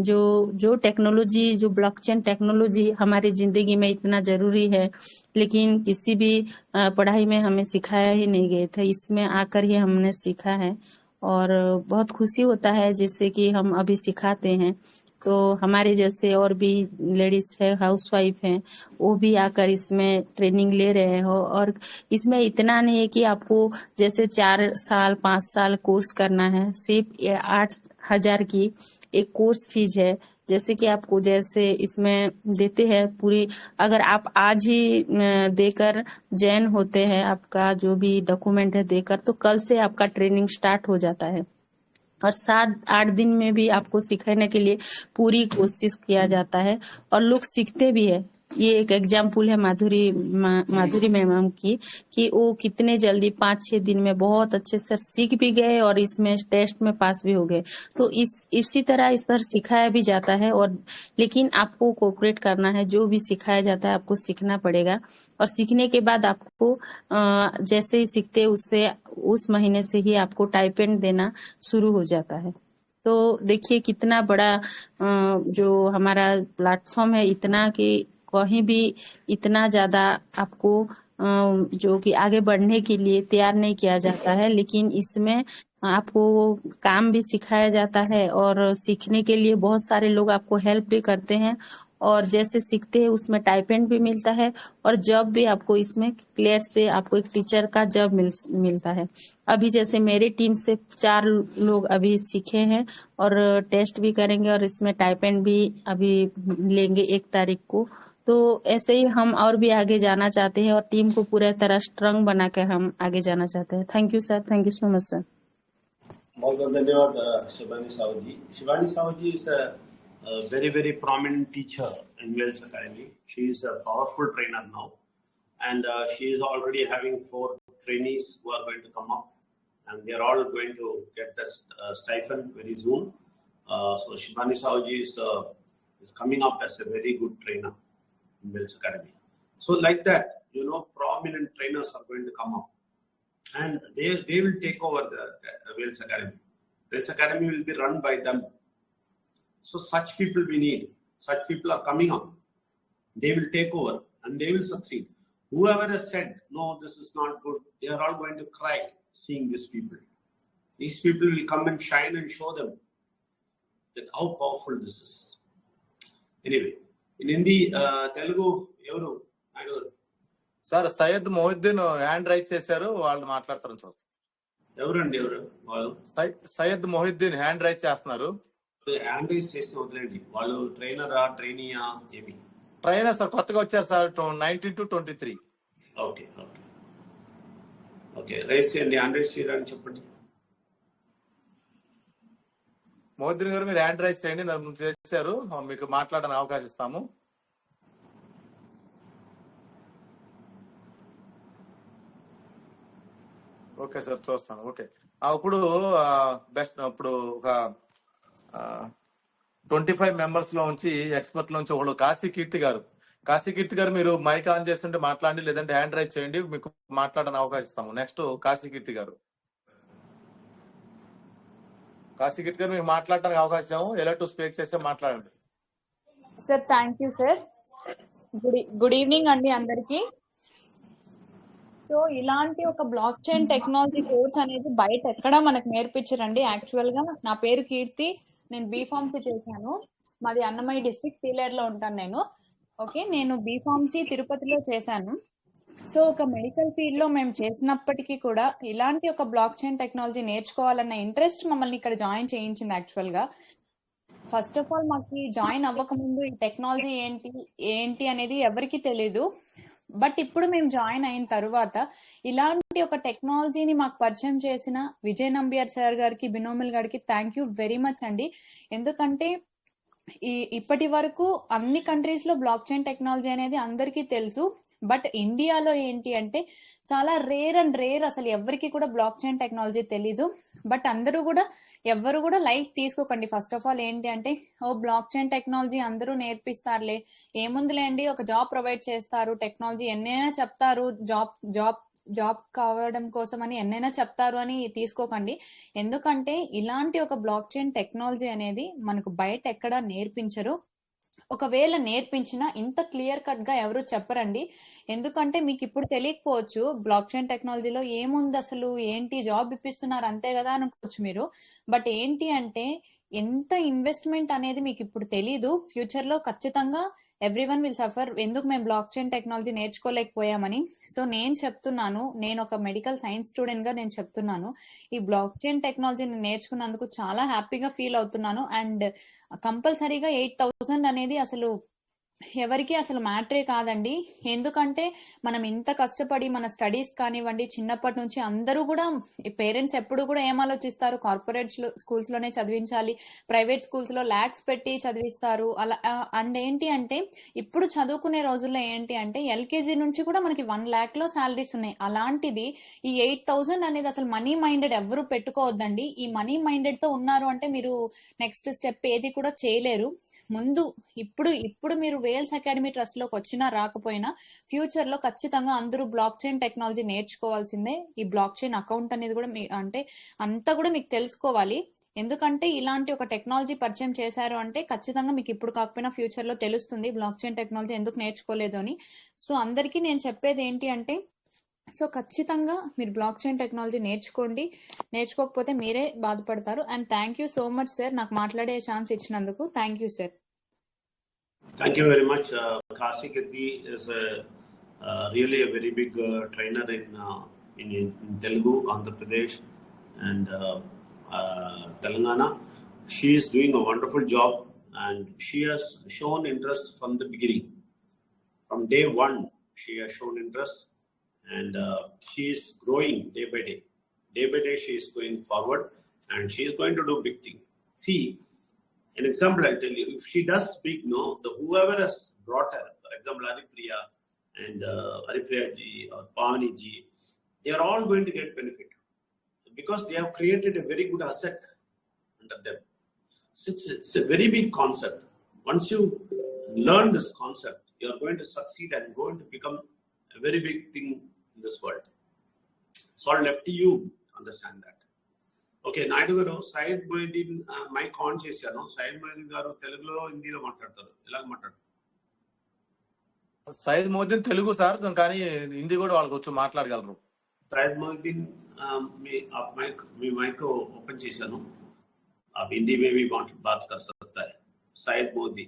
जो टेक्नोलॉजी, जो ब्लॉकचेन टेक्नोलॉजी हमारी जिंदगी में इतना जरूरी है, लेकिन किसी भी पढ़ाई में हमें सिखाया ही नहीं गया था। इसमें आकर ही हमने सीखा है और बहुत खुशी होता है जैसे कि हम अभी सिखाते हैं। तो हमारे जैसे और भी लेडीज है, हाउसवाइफ हैं, वो भी आकर इसमें ट्रेनिंग ले रहे हो। और इसमें इतना नहीं है कि आपको जैसे 4 साल 5 साल कोर्स करना है, सिर्फ 8,000 की एक कोर्स फीस है। जैसे कि आपको जैसे इसमें देते हैं पूरी, अगर आप आज ही देकर जॉइन होते हैं, आपका जो भी डॉक्यूमेंट है देकर, तो कल से आपका ट्रेनिंग स्टार्ट हो जाता है। और 7-8 दिन में भी आपको सिखाने के लिए पूरी कोशिश किया जाता है और लोग सीखते भी है। ये एक एग्जाम्पल है माधुरी मैम की, कि वो कितने जल्दी 5-6 दिन में बहुत अच्छे से सीख भी गए और इसमें टेस्ट में पास भी हो गए। तो इसी तरह सिखाया भी जाता है। और लेकिन आपको कोऑपरेट करना है, जो भी सिखाया जाता है आपको सीखना पड़ेगा। और सीखने के बाद आपको जैसे ही सीखते उससे उस महीने से ही आपको टाइपेंड देना शुरू हो जाता है। तो देखिए कितना बड़ा जो हमारा प्लेटफॉर्म है, इतना कि कहीं भी इतना ज्यादा आपको जो कि आगे बढ़ने के लिए तैयार नहीं किया जाता है, लेकिन इसमें आपको काम भी सिखाया जाता है और सीखने के लिए बहुत सारे लोग आपको हेल्प भी करते हैं। और जैसे सीखते हैं उसमें टाइपेंड भी मिलता है और जॉब भी आपको इसमें क्लियर से आपको एक टीचर का जॉब मिलता है। अभी जैसे मेरे टीम से 4 लोग अभी सीखे हैं और टेस्ट भी करेंगे और इसमें टाइपेंड भी अभी लेंगे 1 तारीख को। तो ऐसे ही हम और भी आगे जाना चाहते हैं और टीम को पूरी तरह स्ट्रांग बना के हम आगे जाना चाहते हैं। Thank you sir, thank you so much sir. बहुत बहुत धन्यवाद Shivani Sahu ji. Shivani Sahu ji is a very prominent teacher in Wales Academy. She is a powerful trainer now, and she is already having 4 trainees who are going to come up, and they are all going to get the stipend very soon. So Shivani Sahu ji is coming up as a very good trainer in Wales Academy. So like that, prominent trainers are going to come up, and they will take over the Wales Academy. Wales Academy will be run by them. So such people we need. Such people are coming up. They will take over and they will succeed. Whoever has said, no, this is not good, they are all going to cry seeing these people. These people will come and shine and show them that how powerful this is. Anyway, in Hindi, Telugu, ఎవరు sir Syed Mohiddin hand raise చేశారు, వాళ్ళు మాట్లాడతారని చూస్తారు. ఎవరండి వాళ్ళు? Syed Mohiddin hand raise చేస్తున్నారు. Hand raise చేస్తే వదిలేండి. వాళ్ళు ట్రైనరా ట్రైనీయా ఏమి? ట్రైనర్ సార్, కొత్తగా వచ్చారు సార్, 19 to 23. ఓకే రైజ్ చేయండి. హ్యాండ్ రైజ్ చేయడానికి చెప్పండి. మొహిద్దీన్ గారు మీరు హ్యాండ్ రైజ్ చేయండి, నన్ను చేశారు, మీకు మాట్లాడడానికి అవకాశం ఇస్తాము. ఓకే సార్, చూస్తాను. ఓకే, ఇప్పుడు బెస్ట్, ఇప్పుడు ఒక 25 మెంబర్స్ లో ఉంచి ఎక్స్పర్ట్ లో ఉంచి ఒకళ్ళు కాశీ కీర్తి గారు మీరు మైక్ ఆన్ చేస్తుంటే మాట్లాడండి, లేదంటే హ్యాండ్ రైజ్ చేయండి, మీకు మాట్లాడడానికి అవకాశం ఇస్తాము. నెక్స్ట్ కాశీ కీర్తి గారు మీకు మాట్లాడడానికి అవకాశం, ఎలా టు స్పీక్ చేస్తే మాట్లాడండి. Sir thank you sir. Good evening అండి అందరికి. సో ఇలాంటి ఒక బ్లాక్ చైన్ టెక్నాలజీ కోర్స్ అనేది బయట ఎక్కడ మనకు నేర్పించరండి. యాక్చువల్ గా నా పేరు కీర్తి, నేను బీఫార్మసీ చేశాను. మాది అన్నమయ్య డిస్ట్రిక్ట్ పీలేరులో ఉంటాను నేను. ఓకే, నేను బీఫార్మసీ తిరుపతిలో చేశాను. సో ఒక మెడికల్ ఫీల్డ్ లో మేము చేసినప్పటికీ కూడా ఇలాంటి ఒక బ్లాక్ చైన్ టెక్నాలజీ నేర్చుకోవాలన్న ఇంట్రెస్ట్ మమ్మల్ని ఇక్కడ జాయిన్ చేయించింది యాక్చువల్ గా. ఫస్ట్ ఆఫ్ ఆల్ మాకు జాయిన్ అవ్వక ముందు ఈ టెక్నాలజీ ఏంటి ఏంటి అనేది ఎవరికి తెలీదు. బట్ ఇప్పుడు మేము జాయిన్ అయిన తర్వాత ఇలాంటి ఒక టెక్నాలజీని మాకు పరిచయం చేసిన విజయ్ నంబియార్ సార్ గారికి, బినోమిల్ గారికి థ్యాంక్ యూ వెరీ మచ్ అండి. ఎందుకంటే ఇప్పటి వరకు అన్ని కంట్రీస్ లో బ్లాక్ చైన్ టెక్నాలజీ అనేది అందరికీ తెలుసు. బట్ ఇండియాలో ఏంటి అంటే చాలా రేర్ అండ్ రేర్, అసలు ఎవరికి కూడా బ్లాక్ చైన్ టెక్నాలజీ తెలీదు. బట్ అందరూ కూడా ఎవరు కూడా లైక్ తీసుకోకండి. ఫస్ట్ ఆఫ్ ఆల్ ఏంటి అంటే బ్లాక్ చైన్ టెక్నాలజీ అందరూ నేర్పిస్తారులే, ఏముందిలేండి ఒక జాబ్ ప్రొవైడ్ చేస్తారు, టెక్నాలజీ ఎన్నైనా చెప్తారు, జాబ్ కావడం కోసం అని ఎన్నైనా చెప్తారు అని తీసుకోకండి. ఎందుకంటే ఇలాంటి ఒక బ్లాక్ చైన్ టెక్నాలజీ అనేది మనకు బయట ఎక్కడా నేర్పించరు. ఒకవేళ నేర్పించినా ఇంత క్లియర్ కట్ గా ఎవరు చెప్పరండి. ఎందుకంటే మీకు ఇప్పుడు తెలియకపోవచ్చు బ్లాక్ చైన్ టెక్నాలజీలో ఏముంది, అసలు ఏంటి జాబ్ ఇప్పిస్తున్నారు అంతే కదా అనుకోవచ్చు మీరు. బట్ ఏంటి అంటే ఎంత ఇన్వెస్ట్మెంట్ అనేది మీకు ఇప్పుడు తెలీదు. ఫ్యూచర్ లో ఖచ్చితంగా ఎవ్రీవన్ విల్ సఫర్, ఎందుకు మేము బ్లాక్ చైన్ టెక్నాలజీ నేర్చుకోలేకపోయామని. సో నేను చెప్తున్నాను, నేను ఒక మెడికల్ సైన్స్ స్టూడెంట్ గా నేను చెప్తున్నాను, ఈ బ్లాక్ చైన్ టెక్నాలజీని నేర్చుకున్నందుకు చాలా హ్యాపీగా ఫీల్ అవుతున్నాను. అండ్ కంపల్సరీగా 8,000 అనేది అసలు ఎవరికి అసలు మ్యాటరే కాదండి. ఎందుకంటే మనం ఇంత కష్టపడి మన స్టడీస్ కానివ్వండి, చిన్నప్పటి నుంచి అందరూ కూడా పేరెంట్స్ ఎప్పుడు కూడా ఏం ఆలోచిస్తారు, కార్పొరేట్ స్కూల్స్ లోనే చదివించాలి, ప్రైవేట్ స్కూల్స్ లో ల్యాక్స్ పెట్టి చదివిస్తారు అలా. అండ్ ఏంటి అంటే ఇప్పుడు చదువుకునే రోజుల్లో ఏంటి అంటే ఎల్కేజీ నుంచి కూడా మనకి 1 lakh లో శాలరీస్ ఉన్నాయి. అలాంటిది ఈ 8,000 అనేది అసలు మనీ మైండెడ్ ఎవరు పెట్టుకోవద్దండి. ఈ మనీ మైండెడ్ తో ఉన్నారు అంటే మీరు నెక్స్ట్ స్టెప్ ఏది కూడా చేయలేరు. ముందు ఇప్పుడు మీరు వేల్స్ అకాడమీ ట్రస్ట్ లోకి వచ్చినా రాకపోయినా ఫ్యూచర్ లో ఖచ్చితంగా అందరూ బ్లాక్ చైన్ టెక్నాలజీ నేర్చుకోవాల్సిందే. ఈ బ్లాక్ చైన్ అకౌంట్ అనేది కూడా అంటే అంతా కూడా మీకు తెలుసుకోవాలి. ఎందుకంటే ఇలాంటి ఒక టెక్నాలజీ పరిచయం చేశారు అంటే ఖచ్చితంగా మీకు ఇప్పుడు కాకపోయినా ఫ్యూచర్ లో తెలుస్తుంది బ్లాక్ చైన్ టెక్నాలజీ ఎందుకు నేర్చుకోలేదు అని. సో అందరికీ నేను చెప్పేది ఏంటి అంటే సో ఖచ్చితంగా మీరు బ్లాక్ చైన్ టెక్నాలజీ నేర్చుకోండి, నేర్చుకోకపోతే మీరే బాధపడతారు. And thank you so much sir, నాకు మాట్లాడే ఛాన్స్ ఇచ్చినందుకు. Thank you sir. Thank you very much. Kasi Kirti is really a very big trainer in Telugu, Andhra Pradesh, and Telangana. She is doing a wonderful job, and she has shown interest from the beginning. From day one, she has shown interest, and she is growing day by day. Day by day, she is going forward, and she is going to do big thing. See, an example I tell you, if she does speak, whoever has brought her, for example, Haripriya and Haripriya ji or Pavani ji, they are all going to get benefit because they have created a very good asset under them. So it's a very big concept. Once you learn this concept, you are going to succeed and going to become a very big thing in this world. It's all left to you to understand that. Okay Naidu గారు, Syed Moinuddin mic on చేశాను. సయ్యద్ మొయినుద్దీన్ గారు తెలుగులో హిందీలో మాట్లాడతారు, ఎలా మాట్లాడతారు? Syed Moinuddin Telugu sir, కానీ హిందీ కూడా వాళ్ళకి వచ్చి మాట్లాడగలరు. సయ్యద్ మొయినుద్దీన్ మీ మైక్ ఓపెన్ చేశాను, आप हिंदी में भी बात कर सकता है. सैयद मोदी,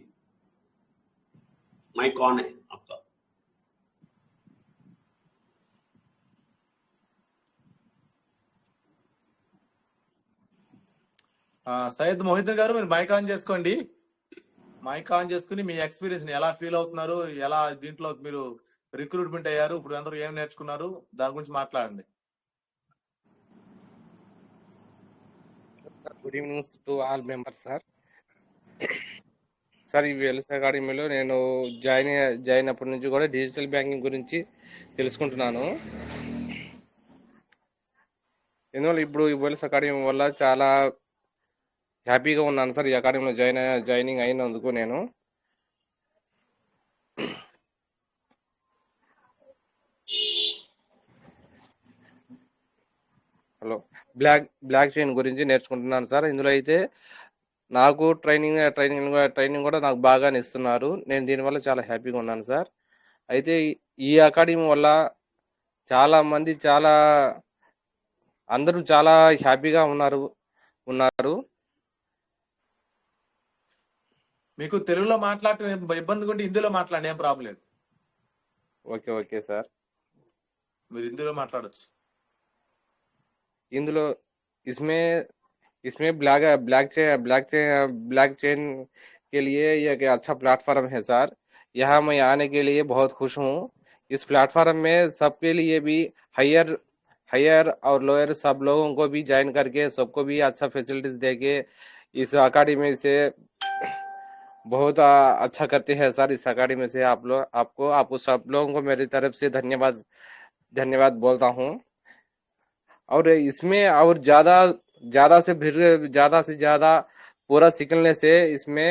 माइक ऑन है आपका. సయ్యద్ మొహిద్దీన్ గారు, మీరు మైక్ ఆన్ చేసుకోండి. మైక్ ఆన్ చేసుకుని మీ ఎక్స్పీరియన్స్ ఎలా ఫీల్ అవుతున్నారు, ఎలా దీంట్లో మీరు రిక్రూట్మెంట్ అయ్యారు, ఇప్పుడు అందరూ ఏం నేర్చుకున్నారు, దాని గురించి మాట్లాడండి. Good evening to all members sir. Sir, ఈ వెల్స్ అకాడమీలో నేను జాయిన్ అయినప్పటి నుంచి కూడా డిజిటల్ బ్యాంకింగ్ గురించి తెలుసుకుంటున్నాను. ఎందువల్ల ఇప్పుడు ఈ వెల్స్ అకాడమీ వల్ల చాలా హ్యాపీగా ఉన్నాను సార్. ఈ అకాడమీలో జాయినింగ్ అయినందుకు నేను బ్లాక్ చైన్ గురించి నేర్చుకుంటున్నాను సార్. ఇందులో అయితే నాకు ట్రైనింగ్ కూడా నాకు బాగానే ఇస్తున్నారు. నేను దీనివల్ల చాలా హ్యాపీగా ఉన్నాను సార్. అయితే ఈ అకాడమీ వల్ల చాలా మంది అందరూ చాలా హ్యాపీగా ఉన్నారు. మీకు తెలుగులో మాట్లాడటం ఇబ్బంది ఉంటే హిందీలో మాట్లాడండి, ఏం ప్రాబ్లం లేదు. Okay sir. మీరు హిందీలో మాట్లాడొచ్చు. ఇందులో इसमें इसमें ब्लैक चेन के लिए ये एक अच्छा प्लेटफॉर्म है सर। यहाँ मैं आने के लिए बहुत खुश हूँ। इस प्लेटफॉर्म में सबके लिए भी हायर और लोअर सब लोगों को भी ज्वाइन करके सबको भी अच्छा फैसिलिटीज देके इस अकेडमी से बहुत अच्छा करते हैं सर। इस अकेडमी से आपको सब लोगों को मेरी तरफ से धन्यवाद बोलता हूँ। और इसमें और ज्यादा से ज्यादा पूरा सीखने से इसमें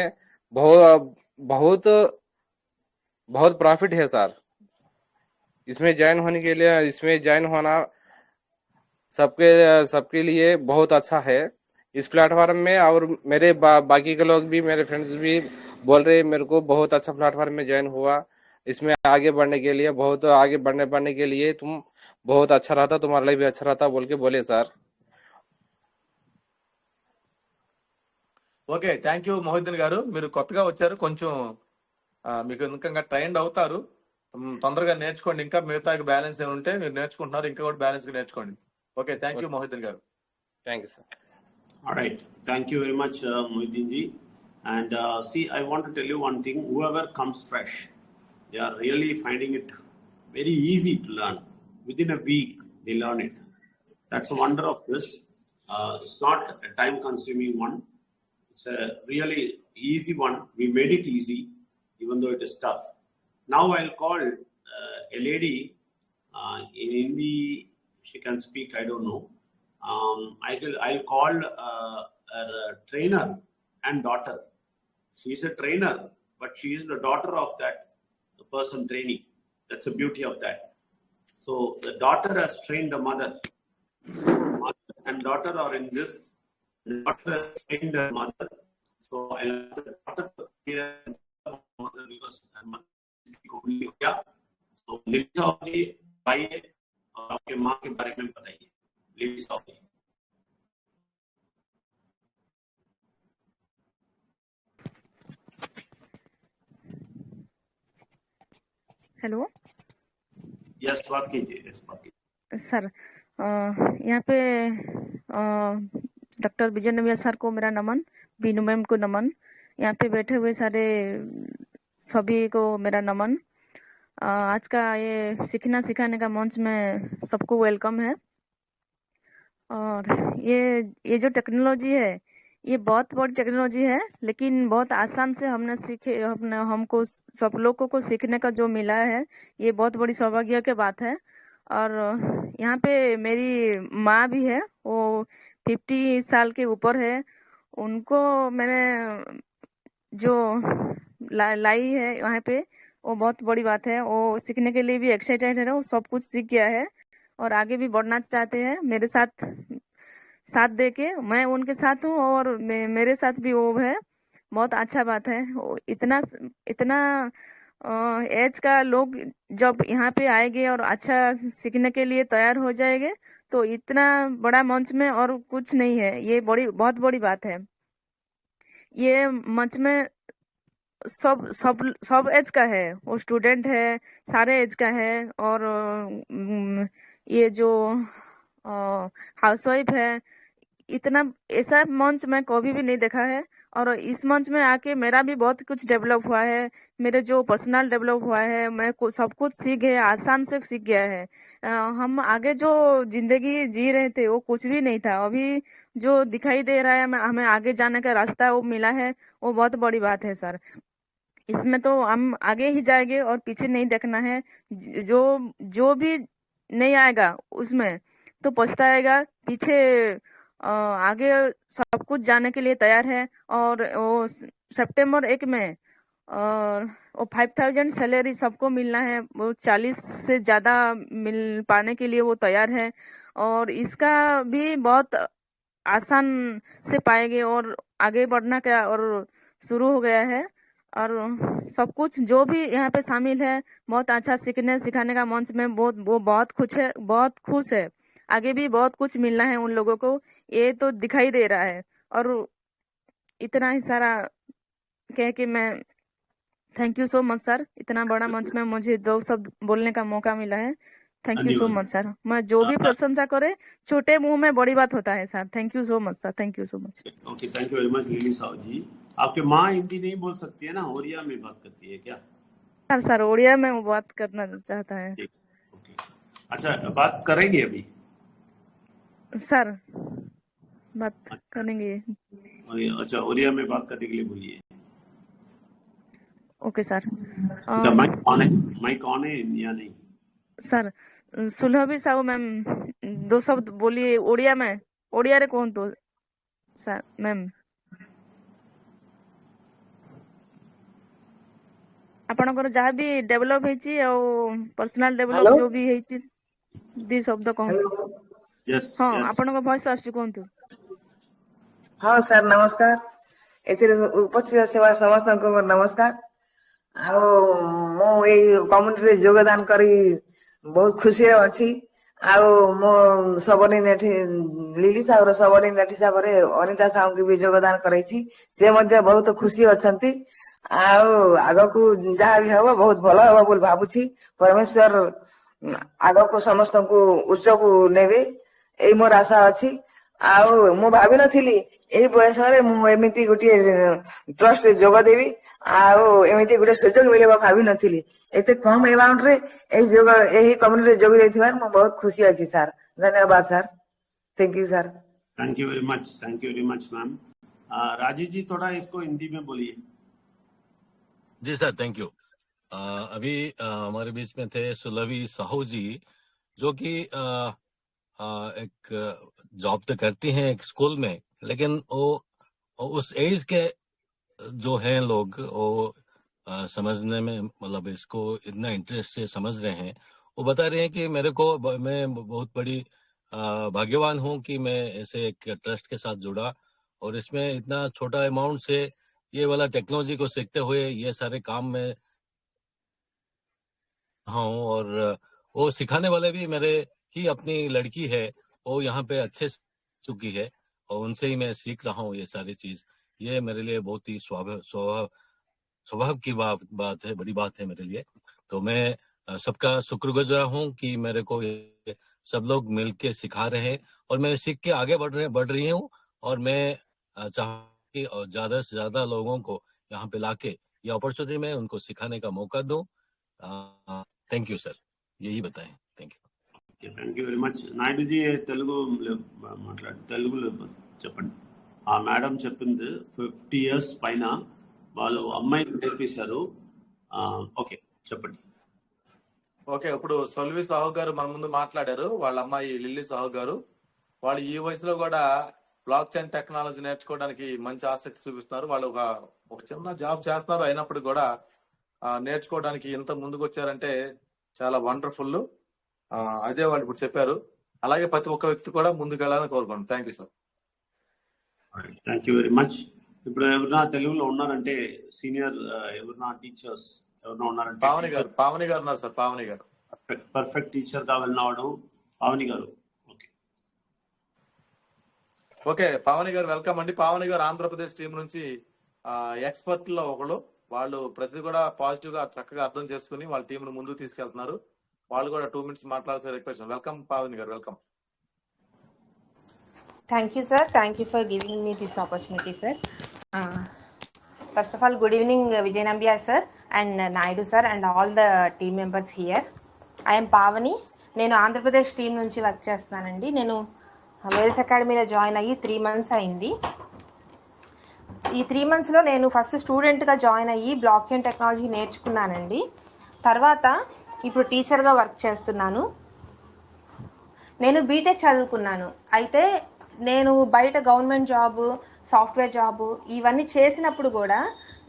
बहुत बहुत प्रॉफिट है सर। इसमें ज्वाइन होना सबके लिए बहुत अच्छा है इस प्लेटफॉर्म में। और मेरे बाकी के लोग भी, मेरे फ्रेंड्स भी बोल रहे मेरे को बहुत अच्छा प्लेटफॉर्म में ज्वाइन हुआ। इसमें आगे बढ़ने के लिए तुम बहुत अच्छा रहता, तुम्हारे लिए भी अच्छा रहता बोल के बोले sir. Okay, thank you Mohiddin గారు. మీరు కొత్తగా వచ్చారు, కొంచెం మీకు ఇంకా ట్రైండ్ అవుతారు. తొందరగా నేర్చుకోండి. ఇంకా మిగతా బ్యాలెన్స్ ఏమి ఉంటే మీరు నేర్చుకుంటున్నారు, ఇంకా కూడా బ్యాలెన్స్ నేర్చుకోండి. ఓకే, థ్యాంక్ యూ మొహిద్దీన్ గారు. Thank you sir. All right. Thank you very much, Mohiddin ji. And see, I want to tell you one thing. Whoever comes fresh, they are really finding it very easy to learn. Within a week, they learn it. That's the wonder of this. It's not a time-consuming one. It's a really easy one. We made it easy, even though it is tough. Now I'll call a lady in Hindi. She can speak. I don't know. I'll call her trainer and daughter. She is a trainer, but she is the daughter of that person training. That's the beauty of that. So the daughter has trained the mother. Mother and daughter are in this. The daughter has trained the mother. So I'll ask the daughter to train the mother because her mother speak only India. So Lisa जी आइए और आपके माँ के बारे में बताइए. Lisa जी. Hello. Yes, बात कीजिए. सर, यहाँ पे डॉक्टर विजय नव्या सर को मेरा नमन, बीनू मैम को नमन, यहाँ पे बैठे हुए सारे सभी को मेरा नमन। आज का ये सीखना सिखाने का मंच में सबको वेलकम है। और ये जो टेक्नोलॉजी है, ये बहुत बड़ी टेक्नोलॉजी है, लेकिन बहुत आसान से हमको सब लोगों को सीखने का जो मिला है, ये बहुत बड़ी सौभाग्य की बात है। और यहाँ पे मेरी माँ भी है, वो 50 साल के ऊपर है। उनको मैंने जो लाई है वहाँ पे, वो बहुत बड़ी बात है। वो सीखने के लिए भी एक्साइटेड है, वो सब कुछ सीख गया है और आगे भी बढ़ना चाहते हैं। मेरे साथ दे के मैं उनके साथ हूँ और मेरे साथ भी वो है। बहुत अच्छा बात है। इतना एज का लोग जब यहाँ पे आएंगे और अच्छा सीखने के लिए तैयार हो जाएंगे, तो इतना बड़ा मंच में और कुछ नहीं है। ये बहुत बड़ी बात है। ये मंच में सब एज का है, वो स्टूडेंट है, सारे एज का है। और ये जो हाउसवाइफ है, इतना ऐसा मंच मैं कभी भी नहीं देखा है। और इस मंच में आके मेरा भी बहुत कुछ डेवलप हुआ है, मेरे जो पर्सनल डेवलप हुआ है, मैं सब कुछ सीख गया, आसान से सीख गया है। हम आगे जो जिंदगी जी रहे थे वो कुछ भी नहीं था। अभी जो दिखाई दे रहा है हमें आगे जाने का रास्ता वो मिला है, वो बहुत बड़ी बात है सर। इसमें तो हम आगे ही जाएंगे और पीछे नहीं देखना है। जो भी नहीं आएगा उसमें तो पछताएगा। पीछे आगे सब कुछ जाने के लिए तैयार है। और वो सितंबर 1 में वो 5000 सैलरी सबको मिलना है, वो 40 से ज्यादा मिल पाने के लिए वो तैयार है। और इसका भी बहुत आसान से पाएंगे और आगे बढ़ना का और शुरू हो गया है। और सब कुछ जो भी यहाँ पे शामिल है, बहुत अच्छा सीखने सिखाने का मंच में वो बहुत खुश है। आगे भी बहुत कुछ मिलना है उन लोगों को, ये तो दिखाई दे रहा है। और इतना ही सारा कह के मैं thank you so much sir. इतना बड़ा मंच में मुझे 2 शब्द बोलने का मौका मिला है। थैंक यू सो धन्यवाद। Much sir. मैं जो भी प्रशंसा करे छोटे मुंह में बड़ी बात होता है sir. Thank you so much sir, thank you so much. Okay, thank you very much Lily Sahu ji. आपके माँ हिंदी नहीं बोल सकती है ना, ओरिया में बात करती है क्या? सर सर उड़िया में वो बात करना चाहता है ठीक, ओके, अच्छा बात करेंगे अभी। सर, बात करेंगे। अच्छा, ओरिया में बात करने के लिए बोलिए। Okay sir. माइक ऑन है, माइक ऑन है या नहीं? सर सुलभी साहू मैम दो शब्द बोलिए ओडिया में, ओडिया रे कौन तो सर मैम आपनकर जहाँ भी डेवलप हेची और पर्सनल डेवलप जो भी हेची दी शब्द कहूँ। यस हाँ यस, आपनकर वॉइस आसी कहतु। हाँ सर नमस्कार। एथिरे उपस्थित सेवा समस्त को नमस्कार। ଆଉ ମୁଁ ଏଇ କମ୍ୟୁନିଟିରେ ଯୋଗଦାନ କରି ବହୁତ ଖୁସିରେ ଅଛି। ଆଉ ମୋ ସବର୍ଣ୍ଣିନ ଏଠି ଲିଲି ସାହୁର ସବର୍ଣ୍ଣିନ ଏଠି ହିସାବରେ ଅନିତା ସାହୁଙ୍କୁ ବି ଯୋଗଦାନ କରାଇଛି। ସେ ମଧ୍ୟ ବହୁତ ଖୁସି ଅଛନ୍ତି। ଆଉ ଆଗକୁ ଯାହା ବି ହବ ବହୁତ ଭଲ ହବ ବୋଲି ଭାବୁଛି। ପରମେଶ୍ୱର ଆଗକୁ ସମସ୍ତଙ୍କୁ ଉଚ୍ଚକୁ ନେବେ, ଏଇ ମୋର ଆଶା ଅଛି। ଆଉ ମୁଁ ଭାବିନଥିଲି ଏଇ ବୟସରେ ମୁଁ ଏମିତି ଗୋଟିଏ ଟ୍ରଷ୍ଟରେ ଯୋଗ ଦେବି, ଆଉ ଏମିତି ଗୋଟେ ସୁଯୋଗ ମିଳିବ ଭାବିନଥିଲି। ଏତେ କମ ଆମାଉଣ୍ଟ ରେ ଏହି କମ୍ୟୁନିଟିରେ ଯୋଗ ଦେଇଥିବାରୁ ମୁଁ ବହୁତ ଖୁସି ଅଛି ସାର୍। ଧନ୍ୟବାଦ sir, thank you sir. Thank you very much, thank you very much ma'am. Rajiv ji थोड़ा इसको हिंदी में बोलिए। जी सर, थैंक यू। अभी हमारे बीच में थे सुलभी साहू जी, जो कि एक जॉब तो करती हैं एक स्कूल में, लेकिन वो उस एज के जो हैं लोग वो समझने में, मतलब इसको इतना इंटरेस्ट से समझ रहे हैं। वो बता रहे हैं कि मैं बहुत बड़ी भाग्यवान हूँ कि मैं ऐसे एक ट्रस्ट के साथ जुड़ा, और इसमें इतना छोटा अमाउंट से ये वाला टेक्नोलॉजी को सीखते हुए ये सारे काम में हूँ। और वो सिखाने वाले भी मेरे ही अपनी लड़की है, वो यहाँ पे अच्छे से चुकी है, और उनसे ही मैं सीख रहा हूँ ये सारी चीज। ये मेरे लिए बहुत ही स्वभाव की बात है, बड़ी बात है मेरे लिए। तो मैं सबका शुक्रगुजार हूँ कि मेरे को ये सब लोग मिलके सिखा रहे हैं, और मैं सीख के आगे बढ़ रही हूँ। और मैं चाहूँ कि ज्यादा से ज्यादा लोगों को यहाँ पे लाके ये अपॉर्चुनिटी में उनको सिखाने का मौका दूं। थैंक यू सर, यही बताएं। Thank you. Thank you very much. Naidu ji Telugu మాట్లాడు, తెలుగులో చెప్పండి। ఆ మేడం చెప్పింది 50 years పైన వాళ్ళు అమ్మాయికి నేర్పిస్తారు। ఓకే చెప్పండి। ఓకే, ఇప్పుడు సొల్వి సాహు గారు మన ముందు మాట్లాడారు, వాళ్ళ అమ్మాయి లిల్లీ సాహు గారు. వాళ్ళు ఈ వయసులో కూడా బ్లాక్ చైన్ టెక్నాలజీ నేర్చుకోవడానికి మంచి ఆసక్తి చూపిస్తున్నారు. వాళ్ళు ఒక చిన్న జాబ్ చేస్తున్నారు, అయినప్పటికీ కూడా నేర్చుకోవడానికి ఇంత ముందుకు వచ్చారంటే చాలా వండర్ఫుల్. అదే వాళ్ళు ఇప్పుడు చెప్పారు. అలాగే ప్రతి ఒక్క వ్యక్తి కూడా ముందుకు వెళ్ళాలని కోరుకోండి. Thank you sir. Thank you very much. ఇప్పుడు ఎవరైనా తెలుగులో ఉన్నారంటే సీనియర్ ఎవరైనా టీచర్స్ ఎవరైనా ఉన్నారంటే? పావని గారు ఉన్నారు సార్, పావని గారు పర్ఫెక్ట్ టీచర్ గా వెళ్ళినవాడు పావని గారు। ఓకే పావని గారు వెల్కమ్ అండి। పావని గారు ఆంధ్రప్రదేశ్ టీం నుంచి ఎక్స్పర్ట్ లో ఒకళ్ళు. వాళ్ళు ప్రతి కూడా పాజిటివ్ గా చక్కగా అర్థం చేసుకుని వాళ్ళ టీం ను ముందుకు తీసుకెళ్తున్నారు. వాళ్ళు కూడా 2 minutes మాట్లాడాల్సిన రిక్వెస్ట్। వెల్కమ్ పావని గారు, welcome. Thank you, sir. Thank you for giving me this opportunity, sir. First of all, good evening, Vijay Nambiar, sir, and Naidu, sir, and all the team members here. I am Pavani. నేను Andhra Pradesh team నుంచి work చేస్తున్నానండి. నేను Wales అకాడమీలో join అయ్యి 3 months అయింది. ఈ 3 monthsలో నేను first స్టూడెంట్గా జాయిన్ అయ్యి బ్లాక్ చైన్ టెక్నాలజీ నేర్చుకున్నానండి. తర్వాత ఇప్పుడు టీచర్గా వర్క్ చేస్తున్నాను. నేను బీటెక్ చదువుకున్నాను. అయితే నేను బయట గవర్నమెంట్ జాబు, సాఫ్ట్వేర్ జాబు ఇవన్నీ చేసినప్పుడు కూడా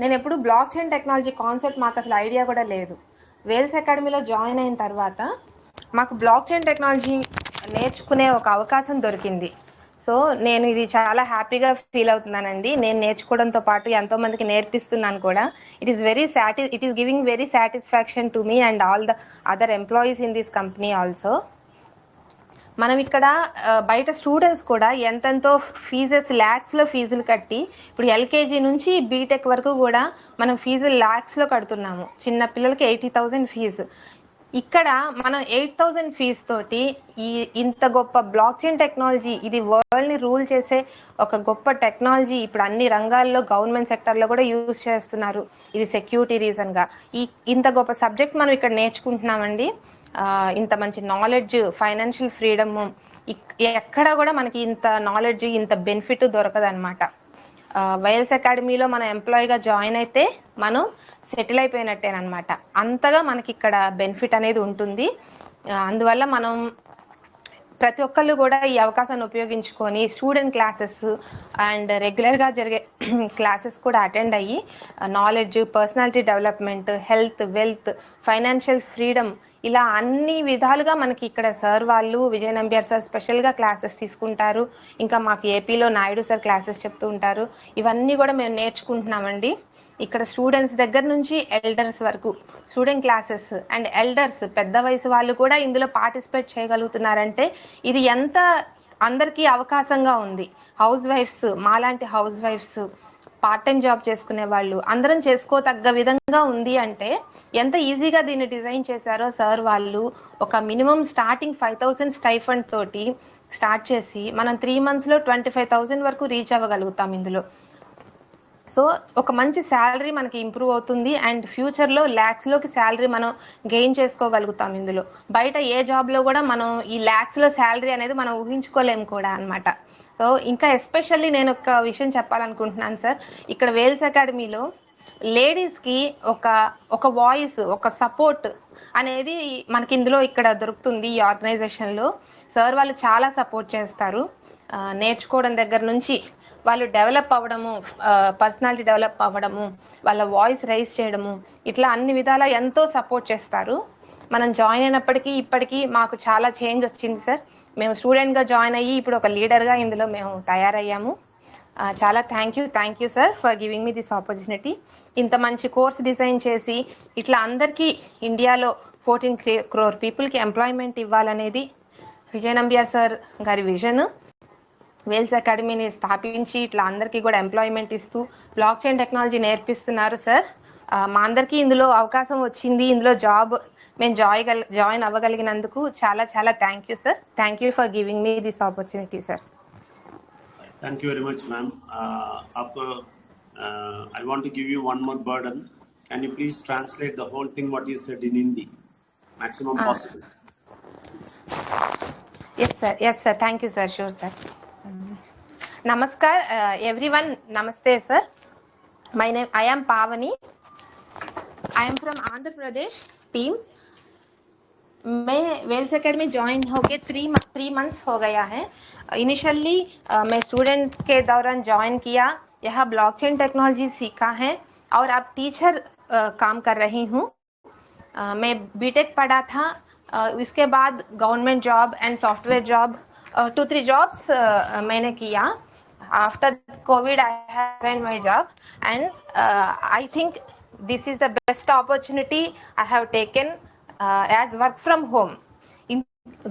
నేను ఎప్పుడు బ్లాక్ చైన్ టెక్నాలజీ కాన్సెప్ట్ మాకు అసలు ఐడియా కూడా లేదు. వేల్స్ అకాడమీలో జాయిన్ అయిన తర్వాత మాకు బ్లాక్ చైన్ టెక్నాలజీ నేర్చుకునే ఒక అవకాశం దొరికింది. సో నేను ఇది చాలా హ్యాపీగా ఫీల్ అవుతున్నానండి. నేను నేర్చుకోవడంతో పాటు ఎంతో మందికి నేర్పిస్తున్నాను కూడా. It is giving very satisfaction to me and all the other employees in this company also. మనం ఇక్కడ బయట స్టూడెంట్స్ కూడా ఎంతెంతో ఫీజెస్ ల్యాక్స్లో ఫీజులు కట్టి, ఇప్పుడు ఎల్కేజీ నుంచి బీటెక్ వరకు కూడా మనం ఫీజులు ల్యాక్స్లో కడుతున్నాము. చిన్న పిల్లలకి 80,000 ఫీజు. ఇక్కడ మనం 8,000 ఫీజ్ తోటి ఇంత గొప్ప బ్లాక్ చైన్ టెక్నాలజీ, ఇది వరల్డ్ ని రూల్ చేసే ఒక గొప్ప టెక్నాలజీ ఇప్పుడు అన్ని రంగాల్లో గవర్నమెంట్ సెక్టర్ లో కూడా యూజ్ చేస్తున్నారు. ఇది సెక్యూరిటీ రీజన్ గా ఇంత గొప్ప సబ్జెక్ట్ మనం ఇక్కడ నేర్చుకుంటున్నామండి. ఇంత మంచి నాలెడ్జ్, ఫైనాన్షియల్ ఫ్రీడమ్ ఎక్కడ కూడా మనకి ఇంత నాలెడ్జ్, ఇంత బెనిఫిట్ దొరకదు అనమాట. వైఎల్స్ అకాడమీలో మనం ఎంప్లాయీగా జాయిన్ అయితే మనం సెటిల్ అయిపోయినట్టేనమాట. అంతగా మనకి ఇక్కడ బెనిఫిట్ అనేది ఉంటుంది. అందువల్ల మనం ప్రతి ఒక్కళ్ళు కూడా ఈ అవకాశాన్ని ఉపయోగించుకొని స్టూడెంట్ క్లాసెస్ అండ్ రెగ్యులర్గా జరిగే క్లాసెస్ కూడా అటెండ్ అయ్యి knowledge, personality development, health, wealth, financial freedom ఇలా అన్ని విధాలుగా మనకి ఇక్కడ సార్ వాళ్ళు, విజయ నంబియార్ సార్ స్పెషల్గా క్లాసెస్ తీసుకుంటారు. ఇంకా మాకు ఏపీలో నాయుడు సార్ క్లాసెస్ చెప్తూ ఉంటారు. ఇవన్నీ కూడా మేము నేర్చుకుంటున్నామండి. ఇక్కడ స్టూడెంట్స్ దగ్గర నుంచి ఎల్డర్స్ వరకు స్టూడెంట్ క్లాసెస్ అండ్ ఎల్డర్స్, పెద్ద వయసు వాళ్ళు కూడా ఇందులో పార్టిసిపేట్ చేయగలుగుతున్నారంటే ఇది ఎంత అందరికీ అవకాశంగా ఉంది. హౌస్ వైఫ్స్, మాలాంటి house wives, part time job చేసుకునే వాళ్ళు అందరం చేసుకోతగ్గ విధంగా ఉంది అంటే ఎంత ఈజీగా దీన్ని డిజైన్ చేశారో సార్ వాళ్ళు. ఒక మినిమం స్టార్టింగ్ 5,000 స్టైఫండ్ తోటి స్టార్ట్ చేసి మనం 3 monthsలో 25,000 వరకు రీచ్ అవ్వగలుగుతాం ఇందులో. సో ఒక మంచి శాలరీ మనకి ఇంప్రూవ్ అవుతుంది అండ్ ఫ్యూచర్లో ల్యాక్స్లోకి శాలరీ మనం గెయిన్ చేసుకోగలుగుతాం ఇందులో. బయట ఏ జాబ్లో కూడా మనం ఈ ల్యాక్స్లో శాలరీ అనేది మనం ఊహించుకోలేము కూడా అనమాట. సో ఇంకా ఎస్పెషల్లీ నేను ఒక విషయం చెప్పాలనుకుంటున్నాను సార్. ఇక్కడ వేల్స్ అకాడమీలో లేడీస్కి ఒక వాయిస్, ఒక సపోర్ట్ అనేది మనకి ఇందులో ఇక్కడ దొరుకుతుంది. ఈ ఆర్గనైజేషన్లో సార్ వాళ్ళు చాలా సపోర్ట్ చేస్తారు. నేర్చుకోవడం దగ్గర నుంచి వాళ్ళు డెవలప్ అవ్వడము, పర్సనాలిటీ డెవలప్ అవ్వడము, వాళ్ళ వాయిస్ రైజ్ చేయడము, ఇట్లా అన్ని విధాలా ఎంతో సపోర్ట్ చేస్తారు. మనం జాయిన్ అయినప్పటికీ ఇప్పటికీ మాకు చాలా చేంజ్ వచ్చింది సార్. మేము స్టూడెంట్గా జాయిన్ అయ్యి ఇప్పుడు ఒక లీడర్గా ఇందులో మేము తయారయ్యాము. చాలా thank you sir for giving me this opportunity. ఇంత మంచి కోర్స్ డిజైన్ చేసి ఇట్లా అందరికీ ఇండియాలో 14 crore పీపుల్కి ఎంప్లాయ్మెంట్ ఇవ్వాలనేది విజయ నంబియార్ సార్ గారి విజన్. వేల్స్ అకాడమీని స్థాపించి ఇట్లా అందరికీ కూడా ఎంప్లాయ్మెంట్ ఇస్తూ బ్లాక్ చైన్ టెక్నాలజీ నేర్పిస్తున్నారు సార్. మా అందరికీ ఇందులో అవకాశం వచ్చింది. ఇందులో మేము జాయిన్ అవ్వగలిగినందుకు చాలా చాలా thank you sir. Thank you for giving me this opportunity sir. Thank you very much, ma'am. I want to give you one more burden. Can you please translate the whole thing what you said in Hindi, maximum possible? Yes sir. Thank you sir. Sure sir. Namaskar everyone. Namaste sir. I am Pavani. I am from Andhra Pradesh team. मैं Wales academy join होके 3 months हो गया है. Initially मैं student के दौरान join किया, यहाँ ब्लॉकचेन टेक्नोलॉजी सीखा है और अब टीचर काम कर रही हूँ. मैं बीटेक पढ़ा था, इसके बाद government job and software job 2-3 jobs मैंने किया. After COVID I have resigned my job and I think this is the best opportunity I have taken as work from home.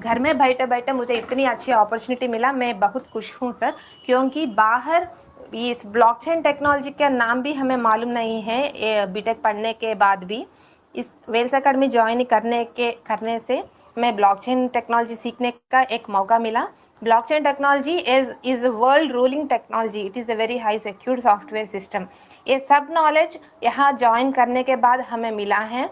घर में बैठे बैठे मुझे इतनी अच्छी अपॉर्चुनिटी मिला, मैं बहुत खुश हूँ सर. क्योंकि बाहर इस ब्लॉकचेन टेक्नोलॉजी का नाम भी हमें मालूम नहीं है बीटेक पढ़ने के बाद भी. इस वेल्स अकेडमी ज्वाइन करने से मैं ब्लॉकचेन टेक्नोलॉजी सीखने का एक मौका मिला. Blockchain technology is world ruling technology. It is a very high secure software system. ये सब नॉलेज यहाँ ज्वाइन करने के बाद हमें मिला है.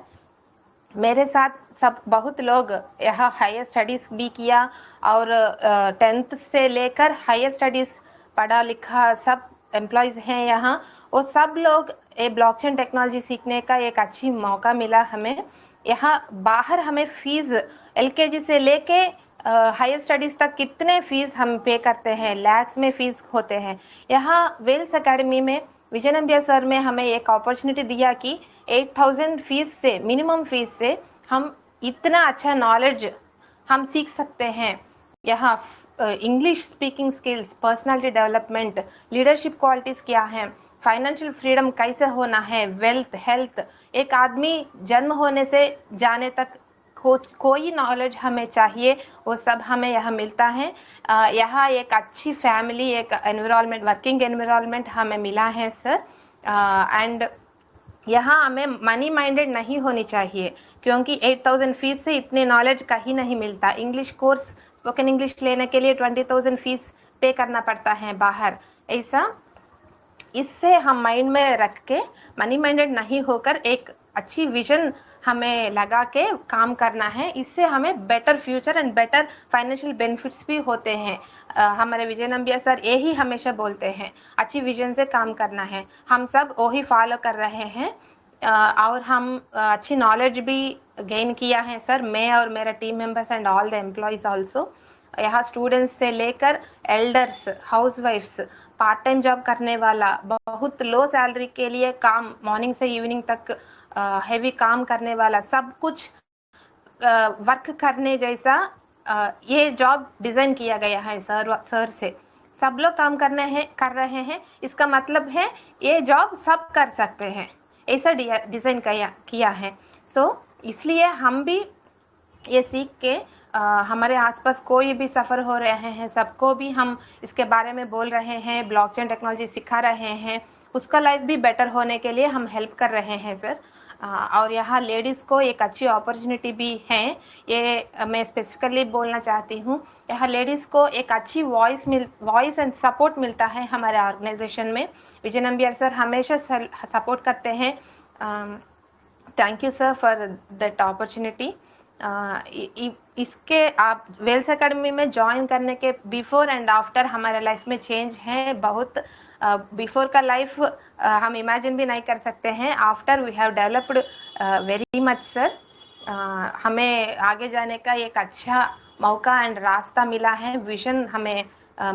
मेरे साथ बहुत लोग यहाँ हायर स्टडीज़ भी किया और 10th से लेकर हायर स्टडीज़ पढ़ा लिखा सब एम्प्लॉयज़ हैं यहाँ. वो सब लोग ये ब्लॉकचेन टेक्नोलॉजी सीखने का एक अच्छी मौका मिला हमें. यहाँ बाहर हमें फीस LKG से लेके हायर स्टडीज़ तक कितने फीस हम पे करते हैं, लैक्स में फीस होते हैं. यहाँ वेल्स अकेडमी में विजय नंबियार सर में हमें एक अपॉर्चुनिटी दिया कि 8,000 फीस से, मिनिमम फीस से हम इतना अच्छा नॉलेज हम सीख सकते हैं. यहाँ English speaking skills, personality development, leadership qualities क्या हैं, फाइनेंशियल फ्रीडम कैसे होना है, वेल्थ, हेल्थ, एक आदमी जन्म होने से जाने तक कोई नॉलेज हमें चाहिए वो सब हमें यहाँ मिलता है. यहाँ एक अच्छी फैमिली, एक एनवायरनमेंट, वर्किंग एनवायरनमेंट हमें मिला है सर. एंड यहाँ हमें मनी माइंडेड नहीं होनी चाहिए. क्योंकि 8,000 फीस से इतने नॉलेज कहीं नहीं मिलता। इंग्लिश कोर्स स्पोकन इंग्लिश लेने के लिए 20,000 फीस पे करना पड़ता है बाहर। ऐसा इससे हम माइंड में रख के मनी माइंडेड नहीं होकर एक अच्छी विजन हमें लगा के काम करना है। इससे हमें better future and better financial benefits भी होते हैं। हमारे विजय नंबिया सर यही हमेशा बोलते हैं, अच्छी विजन से काम करना है। हम सब वही फॉलो कर रहे हैं और हम अच्छी नॉलेज भी गेन किया है सर, मैं और मेरा team members and all the employees also. यहाँ स्टूडेंट्स से लेकर elders, house wives, part time job करने वाला, बहुत लो सैलरी के लिए काम, मॉर्निंग से इवनिंग तक हेवी काम करने वाला, सब कुछ वर्क करने जैसा ये जॉब डिजाइन किया गया है सर से। सब लोग काम कर रहे हैं, इसका मतलब है ये जॉब सब कर सकते हैं, ऐसा डिजाइन किया है। सो इसलिए हम भी ये सीख के हमारे आसपास कोई भी सफ़र हो रहे हैं सबको भी हम इसके बारे में बोल रहे हैं, ब्लॉकचेन टेक्नोलॉजी सिखा रहे हैं, उसका लाइफ भी बेटर होने के लिए हम हेल्प कर रहे हैं सर। और यहाँ लेडीज़ को एक अच्छी अपॉर्चुनिटी भी है, ये मैं स्पेसिफिकली बोलना चाहती हूँ। यहाँ लेडीज़ को एक अच्छी वॉइस एंड सपोर्ट मिलता है हमारे ऑर्गेनाइजेशन में। विजय नंबियार सर हमेशा सपोर्ट करते हैं। Thank you sir for that opportunity. इसके आप वेल्स एकेडमी में ज्वाइन करने के बिफोर एंड आफ्टर हमारे लाइफ में चेंज है बहुत। बिफोर का लाइफ हम इमेजिन भी नहीं कर सकते हैं, after we have developed very much sir. हमें आगे जाने का एक अच्छा मौका एंड रास्ता मिला है, विजन हमें